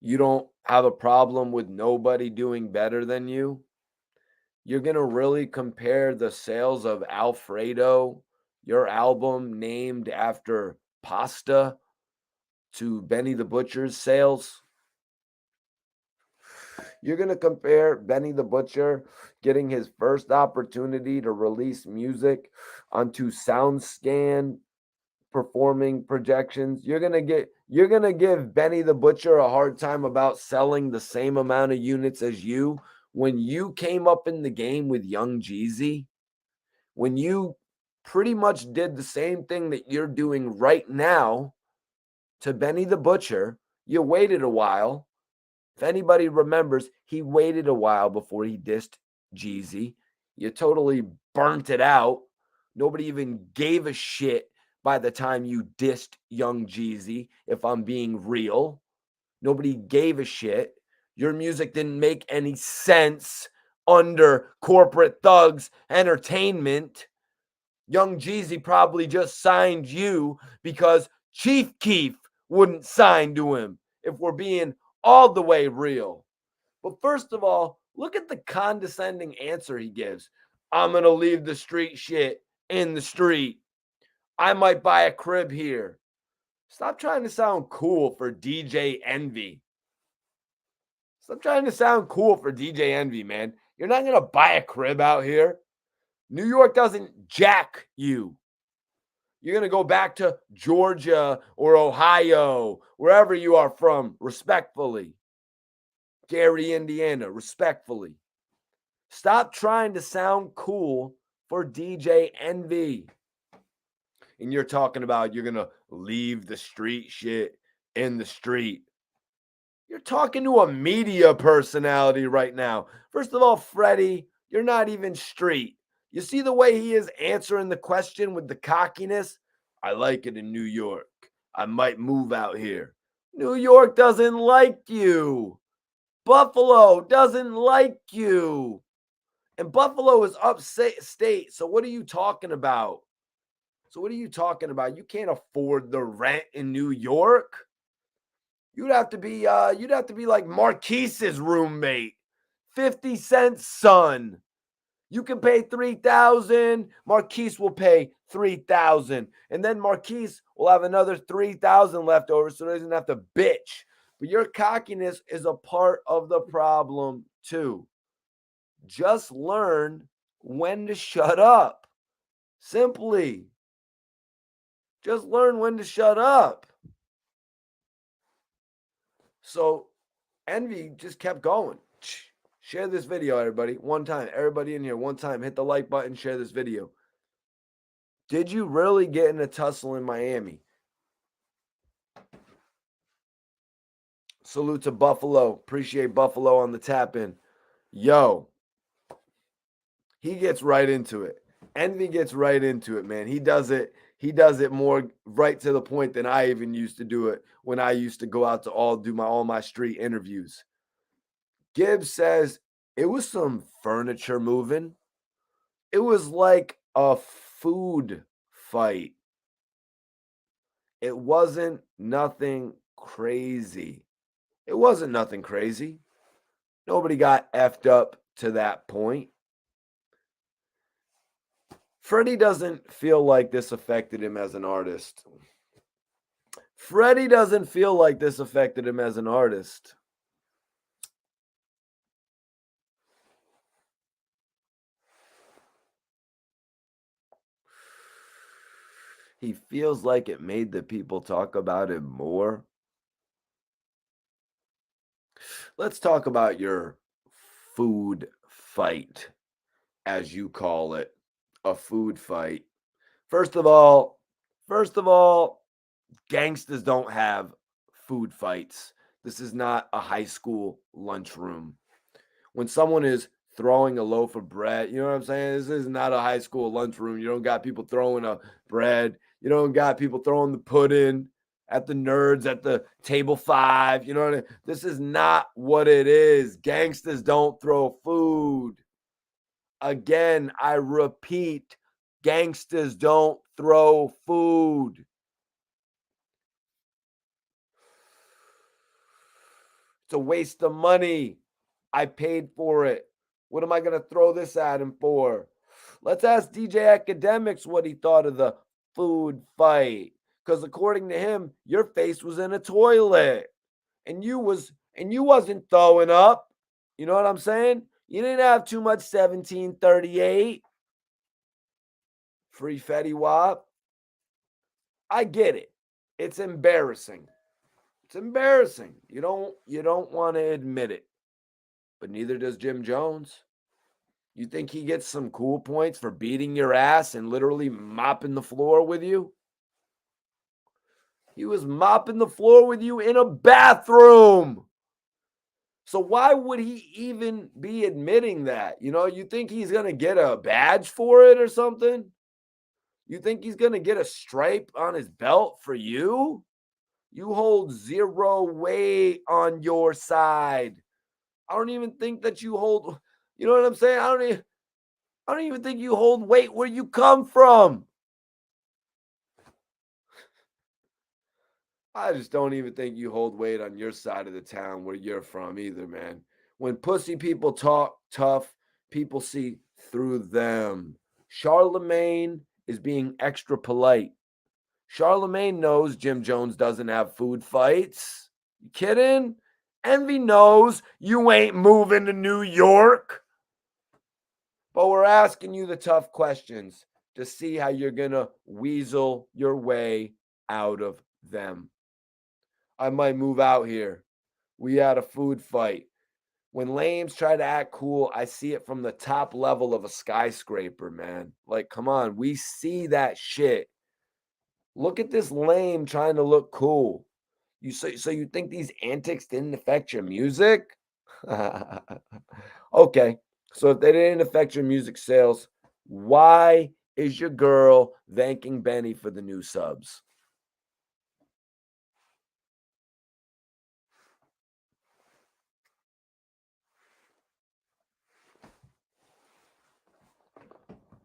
You don't have a problem with nobody doing better than you. You're going to really compare the sales of Alfredo, your album named after pasta, to Benny the Butcher's sales? You're going to compare Benny the Butcher getting his first opportunity to release music onto SoundScan performing projections? You're going to give Benny the Butcher a hard time about selling the same amount of units as you when you came up in the game with Young Jeezy? When you pretty much did the same thing that you're doing right now to Benny the Butcher, you waited a while. If anybody remembers, he waited a while before he dissed Jeezy. You totally burnt it out. Nobody even gave a shit by the time you dissed Young Jeezy, if I'm being real. Nobody gave a shit. Your music didn't make any sense under corporate thugs entertainment. Young Jeezy probably just signed you because Chief Keef wouldn't sign to him, if we're being all the way real. But first of all, look at the condescending answer he gives. I'm going to leave the street shit in the street. I might buy a crib here. Stop trying to sound cool for DJ Envy. Stop trying to sound cool for DJ Envy, man. You're not going to buy a crib out here. New York doesn't jack you. You're going to go back to Georgia or Ohio, wherever you are from, respectfully. Gary, Indiana, respectfully. Stop trying to sound cool for DJ Envy. And you're talking about you're going to leave the street shit in the street. You're talking to a media personality right now. First of all, Freddie, you're not even street. You see the way he is answering the question with the cockiness? I like it in New York. I might move out here. New York doesn't like you. Buffalo doesn't like you. And Buffalo is upstate. So what are you talking about? You can't afford the rent in New York. You'd have to be like Marquise's roommate, 50 Cent's son. You can pay $3,000. Marquise will pay $3,000. And then Marquise will have another $3,000 left over so he doesn't have to bitch. But your cockiness is a part of the problem too. Just learn when to shut up. Simply. Just learn when to shut up. So Envy just kept going. Share this video, everybody. One time. Everybody in here, one time. Hit the like button. Share this video. Did you really get in a tussle in Miami? Salute to Buffalo. Appreciate Buffalo on the tap in. Yo. He gets right into it. Envy gets right into it, man. He does it more right to the point than I even used to do it when I used to go out to all my street interviews. Gibbs says it was some furniture moving. It was like a food fight. It wasn't nothing crazy. Nobody got effed up to that point. Freddie doesn't feel like this affected him as an artist. He feels like it made the people talk about him more. Let's talk about your food fight, as you call it, a food fight. First of all, gangsters don't have food fights. This is not a high school lunchroom. When someone is throwing a loaf of bread, you know what I'm saying? This is not a high school lunchroom. You don't got people throwing a bread. You don't got people throwing the pudding at the nerds at the table 5. You know what I mean? This is not what it is. Gangsters don't throw food. Again, I repeat, gangsters don't throw food. It's a waste of money. I paid for it. What am I going to throw this at him for? Let's ask DJ Academics what he thought of the food fight. Because according to him, your face was in a toilet. And you wasn't throwing up. You know what I'm saying? You didn't have too much 1738. Free Fetty Wap. I get it. It's embarrassing. It's embarrassing. You don't want to admit it. But neither does Jim Jones. You think he gets some cool points for beating your ass and literally mopping the floor with you? He was mopping the floor with you in a bathroom. So why would he even be admitting that? You think he's going to get a badge for it or something? You think he's going to get a stripe on his belt for you? You hold zero weight on your side. I don't even think that you hold, you know what I'm saying? I don't even think you hold weight where you come from. I just don't even think you hold weight on your side of the town where you're from either, man. When pussy people talk tough, people see through them. Charlemagne is being extra polite. Charlemagne knows Jim Jones doesn't have food fights. You kidding? Envy knows you ain't moving to New York. But we're asking you the tough questions to see how you're going to weasel your way out of them. I might move out here. We had a food fight. When lames try to act cool, I see it from the top level of a skyscraper, man. Like, come on, we see that shit. Look at this lame trying to look cool. So you think these antics didn't affect your music? Okay, so if they didn't affect your music sales, why is your girl thanking Benny for the new subs?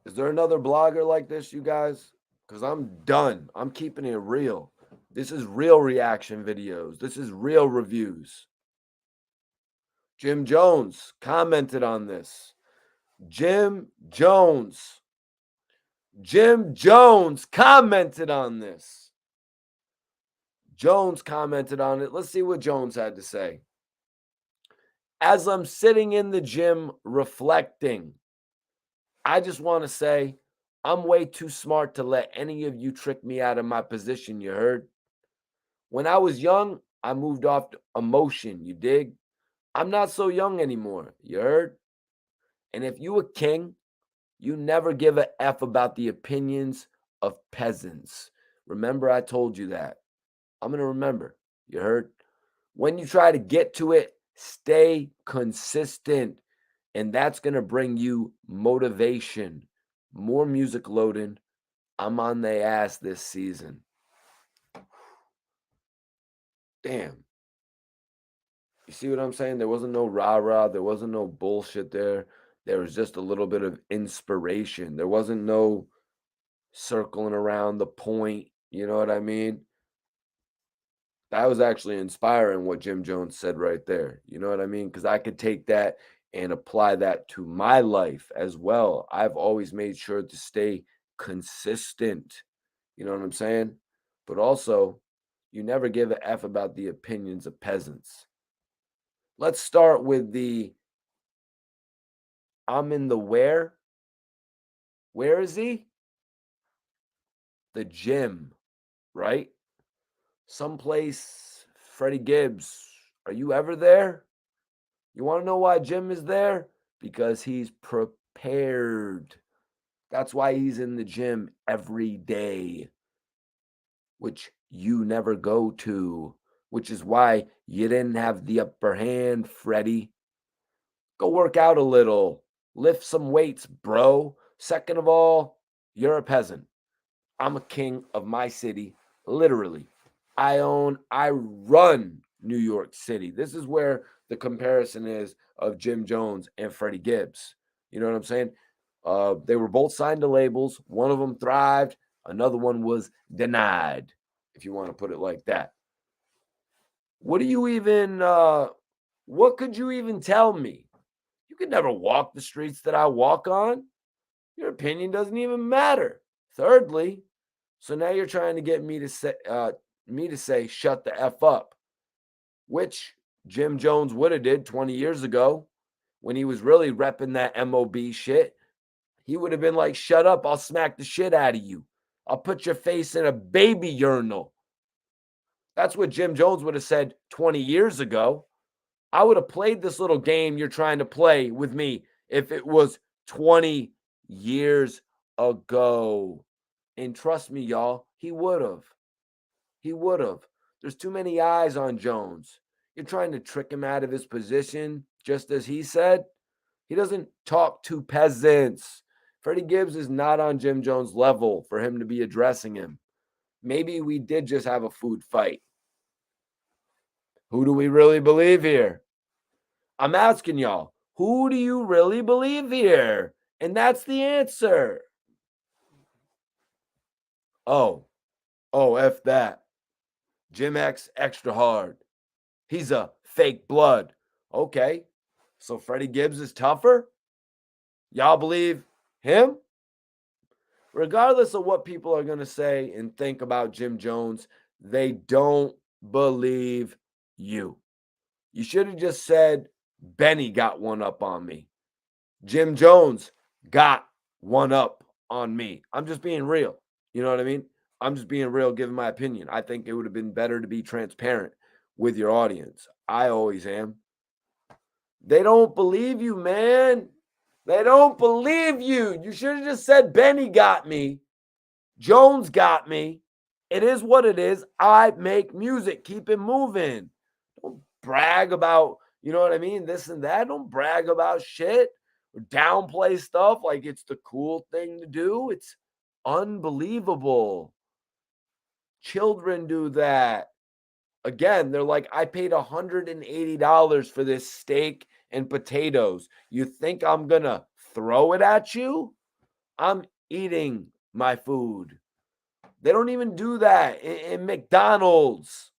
Is there another blogger like this, you guys? Because I'm done. I'm keeping it real. This is real reaction videos. This is real reviews. Jim Jones commented on this. Jim Jones commented on this. Jones commented on it. Let's see what Jones had to say. As I'm sitting in the gym reflecting, I just want to say I'm way too smart to let any of you trick me out of my position, you heard? When I was young, I moved off emotion, you dig? I'm not so young anymore, you heard? And if you a king, you never give a F about the opinions of peasants. Remember, I told you that. I'm going to remember. You heard? When you try to get to it, stay consistent. And that's going to bring you motivation. More music loading. I'm on the ass this season. Damn. You see what I'm saying? There wasn't no rah-rah. There wasn't no bullshit there. There was just a little bit of inspiration. There wasn't no circling around the point. You know what I mean? That was actually inspiring what Jim Jones said right there. You know what I mean? Because I could take that and apply that to my life as well. I've always made sure to stay consistent. You know what I'm saying? But also, you never give a F about the opinions of peasants. Let's start with the I'm in the where? Where is he? The gym, right? Someplace, Freddie Gibbs. Are you ever there? You want to know why Jim is there? Because he's prepared. That's why he's in the gym every day, which you never go to, which is why you didn't have the upper hand, Freddie. Go work out a little. Lift some weights, bro. Second of all, you're a peasant. I'm a king of my city, literally. I run New York City. This is where the comparison is of Jim Jones and Freddie Gibbs. You know what I'm saying? They were both signed to labels. One of them thrived. Another one was denied, if you want to put it like that. What do you even, what could you even tell me? You could never walk the streets that I walk on. Your opinion doesn't even matter. Thirdly, so now you're trying to get me to say shut the F up, which Jim Jones would have did 20 years ago when he was really repping that MOB shit. He would have been like, shut up, I'll smack the shit out of you. I'll put your face in a baby urinal. That's what Jim Jones would have said 20 years ago. I would have played this little game you're trying to play with me if it was 20 years ago. And trust me, y'all, he would have. He would have. There's too many eyes on Jones. You're trying to trick him out of his position, just as he said. He doesn't talk to peasants. Freddie Gibbs is not on Jim Jones' level for him to be addressing him. Maybe we did just have a food fight. Who do we really believe here? I'm asking y'all, who do you really believe here? And that's the answer. Oh, F that. Jim X extra hard. He's a fake blood. Okay, so Freddie Gibbs is tougher? Y'all believe him? Regardless of what people are going to say and think about Jim Jones, they don't believe you. You should have just said, Benny got one up on me. Jim Jones got one up on me. I'm just being real. You know what I mean? I'm just being real, giving my opinion. I think it would have been better to be transparent with your audience. I always am. They don't believe you, man. They don't believe you. You should have just said, Benny got me. Jones got me. It is what it is. I make music. Keep it moving. Don't brag about, you know what I mean? This and that. Don't brag about shit or downplay stuff like it's the cool thing to do. It's unbelievable. Children do that. Again, they're like, I paid $180 for this steak and potatoes. You think I'm going to throw it at you? I'm eating my food. They don't even do that in McDonald's.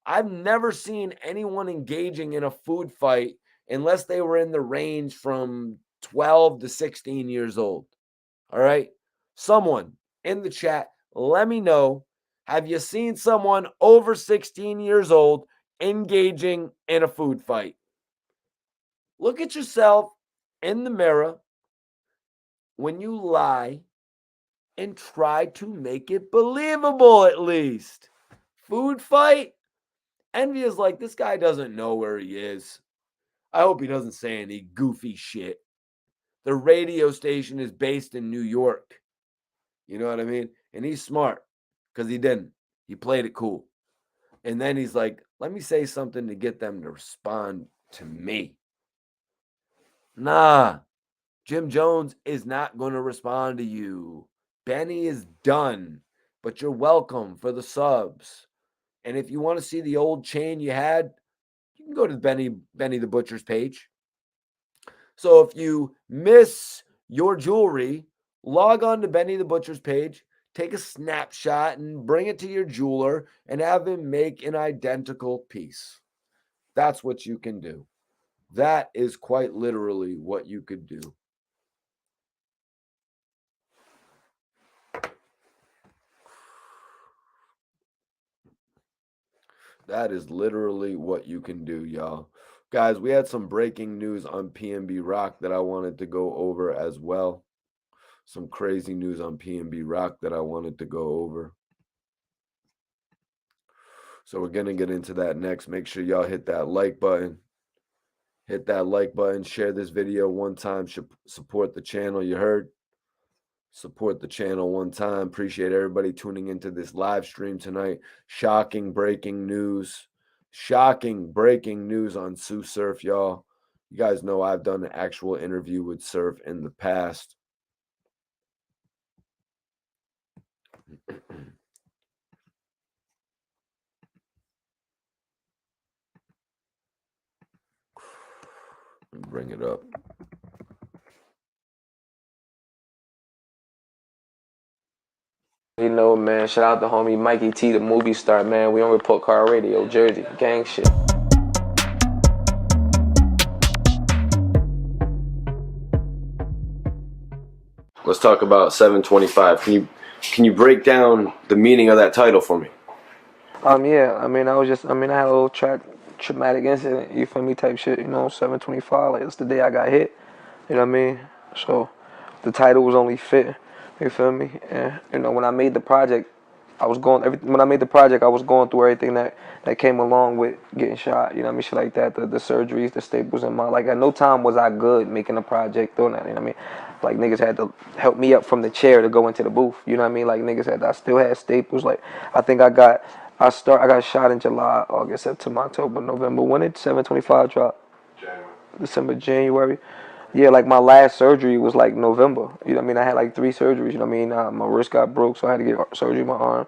I've never seen anyone engaging in a food fight unless they were in the range from 12 to 16 years old. All right. Someone in the chat, let me know. Have you seen someone over 16 years old engaging in a food fight? Look at yourself in the mirror when you lie and try to make it believable at least. Food fight? Envy is like, this guy doesn't know where he is. I hope he doesn't say any goofy shit. The radio station is based in New York. You know what I mean? And he's smart because he didn't. He played it cool. And then he's like, let me say something to get them to respond to me. Nah, Jim Jones is not going to respond to you. Benny is done, but you're welcome for the subs. And if you want to see the old chain you had, you can go to Benny the Butcher's page. So if you miss your jewelry, log on to Benny the Butcher's page, take a snapshot and bring it to your jeweler and have him make an identical piece. That's what you can do. That is quite literally what you could do. That is literally what you can do, y'all. Guys, we had some breaking news on PnB Rock that I wanted to go over as well. Some crazy news on PnB Rock that I wanted to go over. So we're going to get into that next. Make sure y'all hit that like button. Hit that like button. Share this video one time. Support the channel. You heard? Support the channel one time. Appreciate everybody tuning into this live stream tonight. Shocking breaking news. Shocking breaking news on Tsu Surf, y'all. You guys know I've done an actual interview with Surf in the past. Bring it up. know, man. Shout out to homie Mikey T, the movie star, man. We on Report Car Radio, Jersey, gang shit. Let's talk about 725. Can you break down the meaning of that title for me? Yeah. I mean, I had a little traumatic incident. You feel me? Type shit. 725. Like it's the day I got hit. You know what I mean? So, the title was only fit. You feel me? And when I made the project, when I made the project, I was going through everything that came along with getting shot. You know what I mean? Shit like that. The surgeries, the staples in my, like, at no time was I good making a project doing that. You know what I mean? Like, niggas had to help me up from the chair to go into the booth. You know what I mean? Like, I still had staples. Like, I think I got shot in July, August, September, October, November. When did 725 drop? January. December, January. Yeah, like my last surgery was like November. You know what I mean? I had like 3 surgeries. You know what I mean? My wrist got broke, so I had to get surgery in my arm.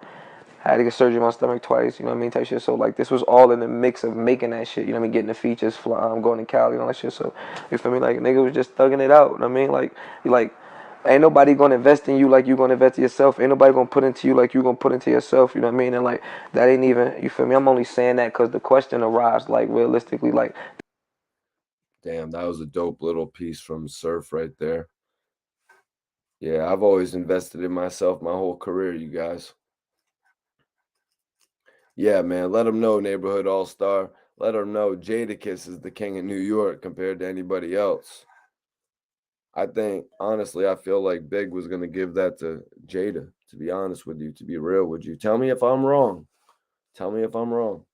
I had to get surgery in my stomach twice. You know what I mean? Type shit. So like this was all in the mix of making that shit. You know what I mean? Getting the features, going to Cali and all that shit. So you feel me? Like nigga was just thugging it out. You know what I mean? Like ain't nobody gonna invest in you like you gonna invest in yourself. Ain't nobody gonna put into you like you gonna put into yourself. You know what I mean? And like that ain't even, you feel me? I'm only saying that because the question arises, like realistically, like. Damn, that was a dope little piece from Surf right there. Yeah, I've always invested in myself my whole career, you guys. Yeah, man, let them know, Neighborhood All-Star. Let them know Jadakiss is the king of New York compared to anybody else. I think, honestly, I feel like Big was going to give that to Jada, to be honest with you, to be real with you. Tell me if I'm wrong. Tell me if I'm wrong.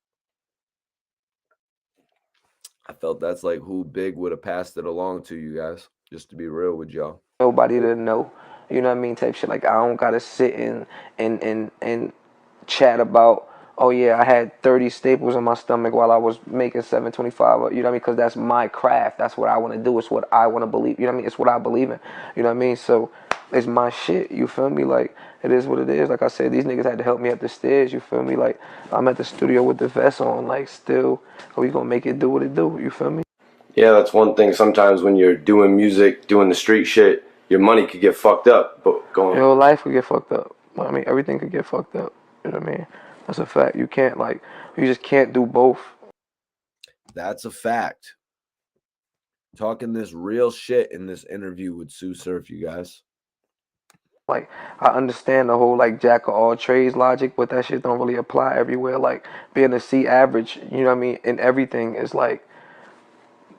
I felt that's like who Big would have passed it along to, you guys, just to be real with y'all. Nobody to know, you know what I mean, type shit. Like I don't gotta sit and chat about, oh yeah, I had 30 staples in my stomach while I was making 725. You know what I mean? Because that's my craft. That's what I want to do. It's what I want to believe. You know what I mean? It's what I believe in. You know what I mean? So it's my shit. You feel me? Like it is what it is. Like I said, these niggas had to help me up the stairs. You feel me? Like I'm at the studio with the vest on. Like still, we gonna make it do what it do. You feel me? Yeah, that's one thing. Sometimes when you're doing music, doing the street shit, your money could get fucked up. But going, Your life could get fucked up. I mean, everything could get fucked up. You know what I mean? That's a fact. You just can't do both. that's a fact. Talking this real shit in this interview with Tsu Surf, you guys. Like, I understand the whole, like, jack of all trades logic, but that shit don't really apply everywhere. Like, being a C average, you know what I mean, in everything is like,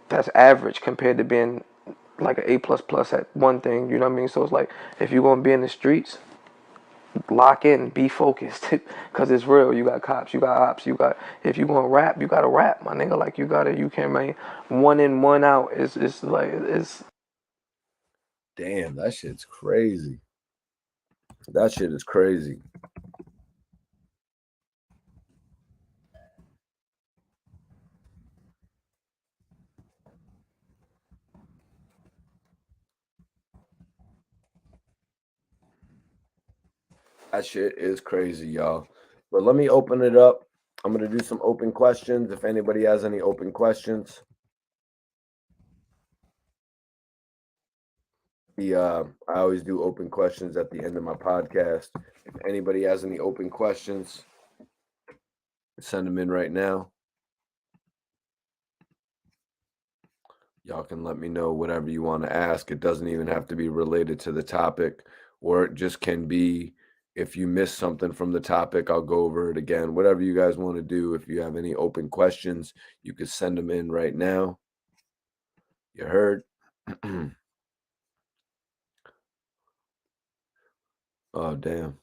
that's average compared to being like an A plus plus at one thing, you know what I mean? So it's like, if you're going to be in the streets, lock in, be focused, cause it's real. You got cops, you got ops, if you gonna rap, you gotta rap, my nigga. Like you can't make one in, one out. It's like it's. Damn, that shit's crazy. That shit is crazy. That shit is crazy, y'all. But let me open it up. I'm gonna do some open questions. If anybody has any open questions, I always do open questions at the end of my podcast. If anybody has any open questions, send them in right now. Y'all can let me know whatever you want to ask. It doesn't even have to be related to the topic, or it just can be if you missed something from the topic, I'll go over it again. Whatever you guys want to do. If you have any open questions, you can send them in right now. You heard? Oh, damn.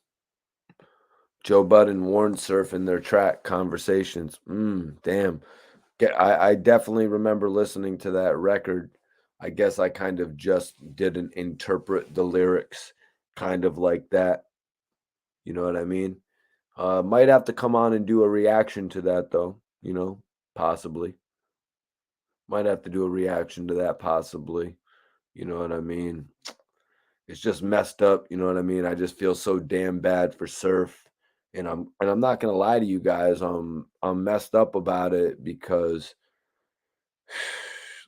Joe Budden warned Surf in their track Conversations. Damn. I definitely remember listening to that record. I guess I kind of just didn't interpret the lyrics kind of like that. You know what I mean? Might have to come on and do a reaction to that, though. Possibly. Might have to do a reaction to that, possibly. You know what I mean? It's just messed up. You know what I mean? I just feel so damn bad for Surf, and I'm not gonna lie to you guys. I'm messed up about it because,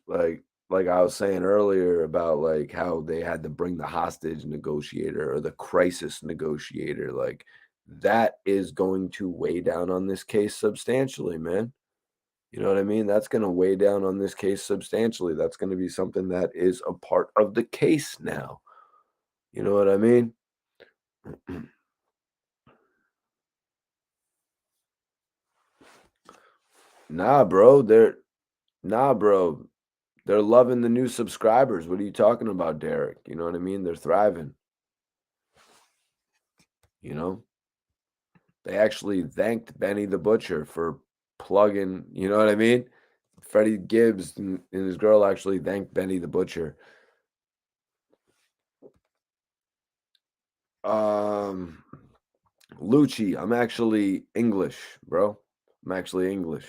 like, like I was saying earlier about like how they had to bring the hostage negotiator or the crisis negotiator, like that is going to weigh down on this case substantially, man. You know what I mean? That's going to weigh down on this case substantially. That's going to be something that is a part of the case now. You know what I mean? Nah, bro. Bro. They're loving the new subscribers. What are you talking about, Derek? You know what I mean? They're thriving, you know? They actually thanked Benny the Butcher for plugging, you know what I mean? Freddie Gibbs and his girl actually thanked Benny the Butcher. Um, Lucci, I'm actually English, bro. I'm actually English.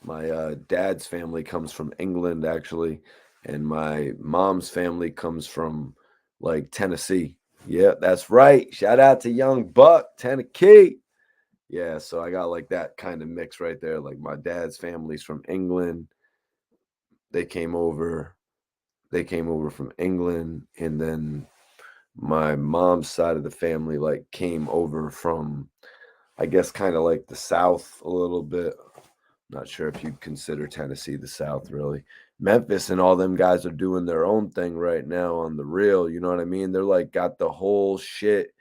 My dad's family comes from England, actually, and my mom's family comes from like Tennessee. Yeah, that's right. Shout out to Young Buck, Tennessee. Yeah, so I got like that kind of mix right there. Like my dad's family's from England. They came over. They came over from England, and then my mom's side of the family like came over from, I guess, kind of like the South a little bit. Not sure if you'd consider Tennessee the South, really. Memphis and all them guys are doing their own thing right now on the real. You know what I mean? They're like got the whole shit.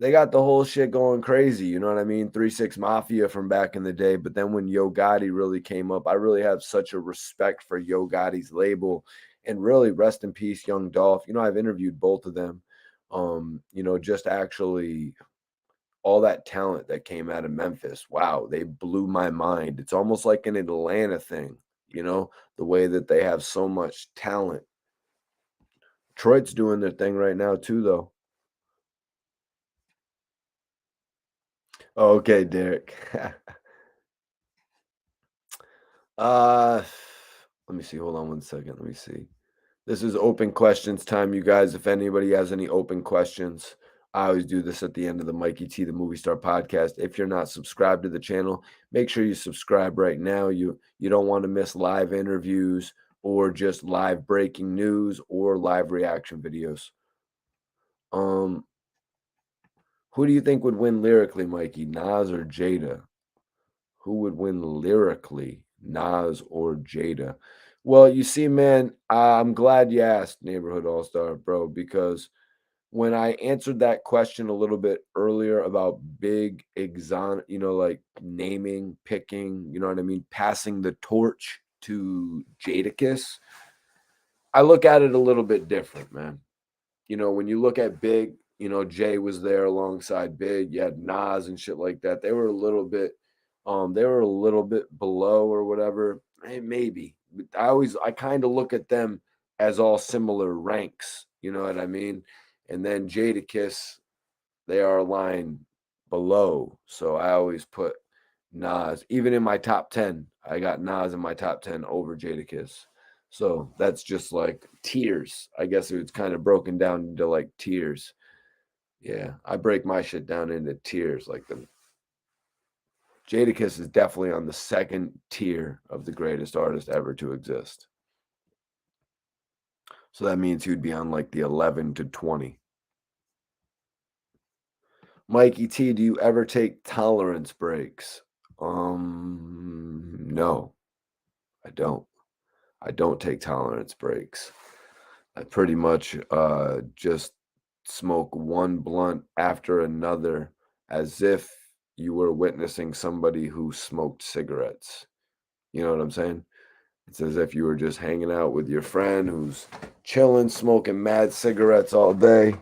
They got the whole shit going crazy. You know what I mean? 3 6 Mafia from back in the day. But then when Yo Gotti really came up, I really have such a respect for Yo Gotti's label. And really, rest in peace, Young Dolph. You know, I've interviewed both of them. Just actually all that talent that came out of Memphis. Wow, they blew my mind. It's almost like an Atlanta thing, the way that they have so much talent. Detroit's doing their thing right now too, though. Okay, Derek. uh Let me see. Hold on one second. Let me see. This is open questions time, you guys. If anybody has any open questions, I always do this at the end of the Mikey T, the Movie Star podcast. If you're not subscribed to the channel, make sure you subscribe right now. You don't want to miss live interviews or just live breaking news or live reaction videos. Um, who do you think would win lyrically, Mikey? Nas or Jada? Who would win lyrically, Nas or Jada? Well, you see, man, I'm glad you asked, Neighborhood All Star, bro, because when I answered that question a little bit earlier about big like naming, picking, you know what I mean, passing the torch to Jadakiss, I look at it a little bit different, man. When you look at Big, Jay was there alongside Big. You had Nas and shit like that. They were a little bit below or whatever. Maybe. But I kind of look at them as all similar ranks. You know what I mean? And then Jadakiss, they are a line below. So I always put Nas, even in my top 10, I got Nas in my top 10 over Jadakiss. So that's just like tiers. I guess it's kind of broken down into like tiers. Yeah, I break my shit down into tiers. Like the Jadakiss is definitely on the second tier of the greatest artist ever to exist. So that means he would be on like the 11 to 20. Mikey T, do you ever take tolerance breaks? No, I don't. I don't take tolerance breaks. I pretty much just smoke one blunt after another as if you were witnessing somebody who smoked cigarettes. You know what I'm saying? It's as if you were just hanging out with your friend who's chilling, smoking mad cigarettes all day.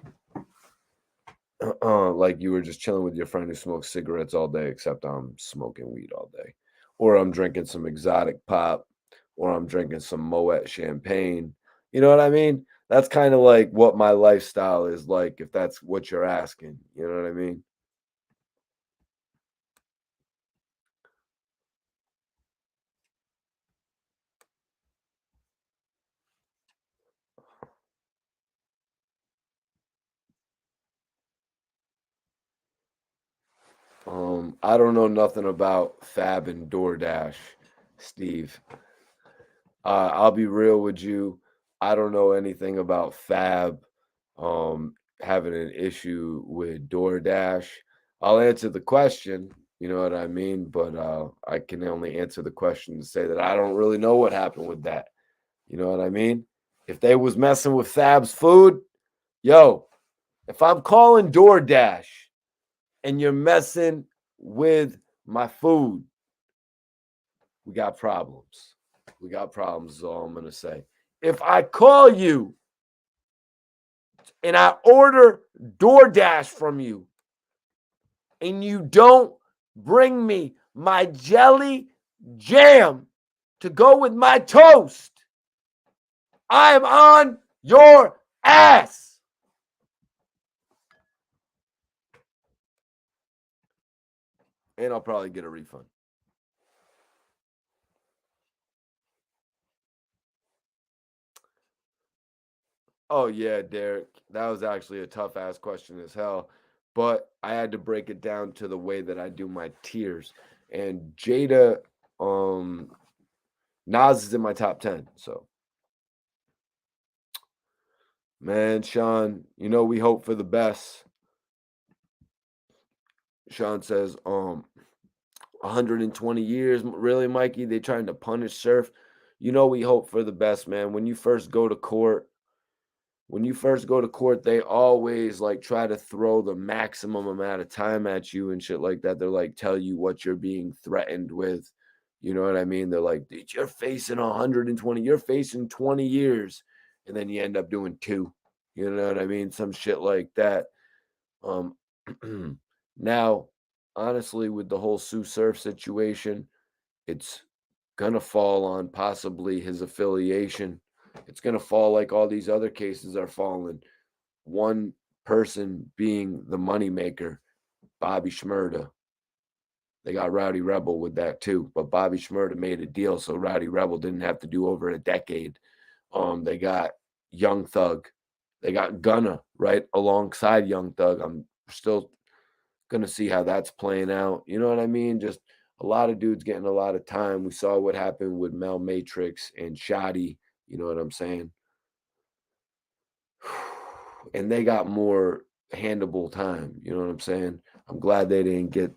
Like you were just chilling with your friend who smokes cigarettes all day, except I'm smoking weed all day. Or I'm drinking some exotic pop, or I'm drinking some Moet champagne. You know what I mean? That's kind of like what my lifestyle is like, if that's what you're asking. You know what I mean? I don't know nothing about Fab and DoorDash, Steve. I'll be real with you. I don't know anything about Fab having an issue with DoorDash. I'll answer the question, you know what I mean? But I can only answer the question to say that I don't really know what happened with that. You know what I mean? If they was messing with Fab's food, yo, if I'm calling DoorDash and you're messing with my food, we got problems. We got problems, is all I'm going to say. If I call you and I order DoorDash from you and you don't bring me my jelly jam to go with my toast, I am on your ass. And I'll probably get a refund. Oh, yeah, Derek. That was actually a tough ass question as hell. But I had to break it down to the way that I do my tiers. And Jada, Nas is in my top 10. So, man, Sean, you know, we hope for the best. Sean says, 120 years. Really, Mikey? They trying to punish Surf. You know, we hope for the best, man. When you first go to court, they always like try to throw the maximum amount of time at you and shit like that. They're like, tell you what you're being threatened with. You know what I mean? They're like, "Dude, you're facing 120, you're facing 20 years. And then you end up doing 2. You know what I mean? Some shit like that. Um, now, honestly, with the whole Tsu Surf situation, it's gonna fall on possibly his affiliation. It's gonna fall like all these other cases are falling. One person being the moneymaker, Bobby Shmurda. They got Rowdy Rebel with that too, but Bobby Shmurda made a deal, so Rowdy Rebel didn't have to do over a decade. They got Young Thug, they got Gunna right alongside Young Thug. I'm still gonna see how that's playing out. You know what I mean? Just a lot of dudes getting a lot of time. We saw what happened with Mel Matrix and Shoddy. You know what I'm saying? And they got more handable time. You know what I'm saying? I'm glad they didn't get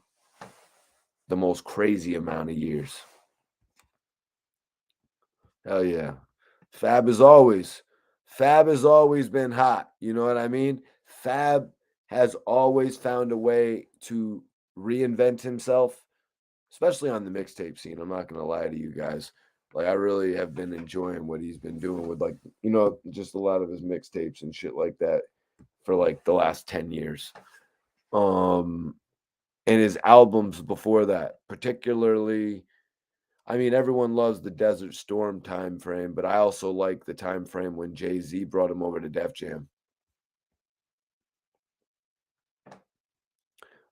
the most crazy amount of years. Hell yeah. Fab is always, Fab has always been hot. You know what I mean? Fab has always found a way to reinvent himself, especially on the mixtape scene. I'm not gonna lie to you guys. Like I really have been enjoying what he's been doing with like, you know, just a lot of his mixtapes and shit like that for like the last 10 years. Um and his albums before that, particularly, I mean, everyone loves the Desert Storm time frame, but I also like the time frame when Jay-Z brought him over to Def Jam.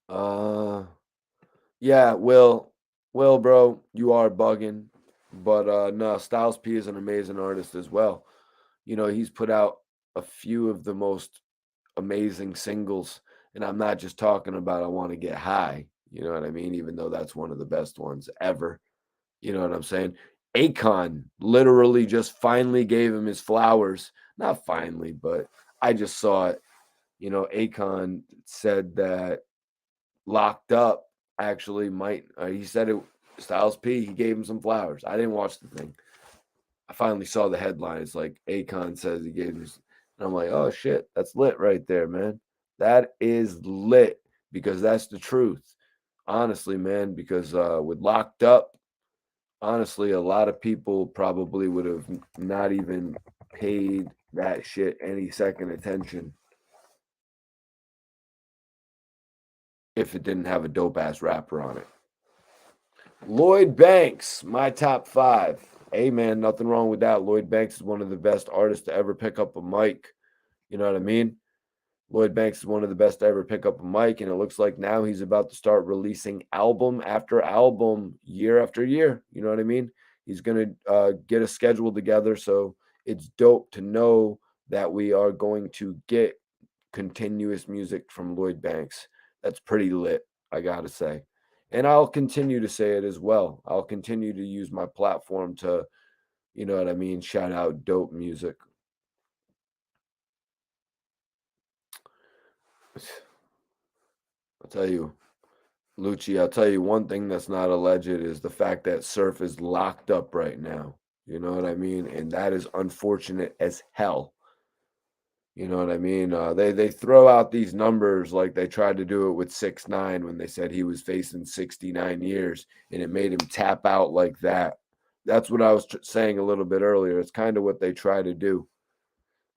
Uh yeah, Will, bro, you are bugging. But no, Styles P is an amazing artist as well. You know, he's put out a few of the most amazing singles. And I'm not just talking about I Want to Get High. You know what I mean? Even though that's one of the best ones ever. You know what I'm saying? Akon literally just finally gave him his flowers. Not finally, but I just saw it. You know, Akon said that Locked Up actually might, he said it, Styles P, he gave him some flowers. I didn't watch the thing. I finally saw the headline. It's like Akon says he gave me, and I'm like, oh shit, that's lit right there, man. That is lit because that's the truth. Honestly, man, because with Locked Up, honestly, a lot of people probably would have not even paid that shit any second attention if it didn't have a dope ass rapper on it. Lloyd Banks, my top 5. Hey man, nothing wrong with that. Lloyd Banks is one of the best artists to ever pick up a mic. You know what I mean? Lloyd Banks is one of the best to ever pick up a mic, and it looks like now he's about to start releasing album after album, year after year. You know what I mean? He's gonna get a schedule together, so it's dope to know that we are going to get continuous music from Lloyd Banks. That's pretty lit, I gotta say. And I'll continue to say it as well. I'll continue to use my platform to You know what I mean? Shout out Dope Music. I'll tell you, Lucci, I'll tell you one thing that's not alleged is the fact that Surf is locked up right now. You know what I mean? And that is unfortunate as hell. You know what I mean? They throw out these numbers like they tried to do it with 6ix9ine when they said he was facing 69 years, and it made him tap out like that. That's what I was saying a little bit earlier. It's kind of what they try to do.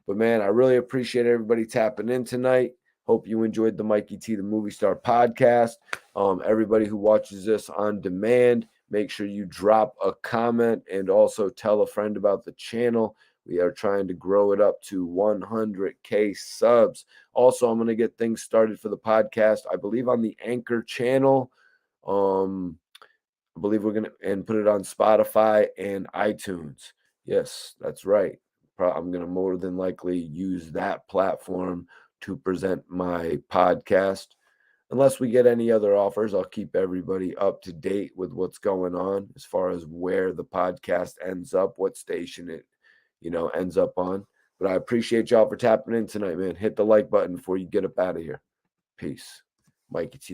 But man, I really appreciate everybody tapping in tonight. Hope you enjoyed the Mikey T, the Movie Star podcast. Everybody who watches this on demand, make sure you drop a comment and also tell a friend about the channel. We are trying to grow it up to 100K subs. Also, I'm going to get things started for the podcast, I believe, on the Anchor channel. I believe we're going to and put it on Spotify and iTunes. Yes, that's right. I'm going to more than likely use that platform to present my podcast. Unless we get any other offers, I'll keep everybody up to date with what's going on as far as where the podcast ends up, what station it, ends up on. But I appreciate y'all for tapping in tonight, man. Hit the like button before you get up out of here. Peace. Mikey T.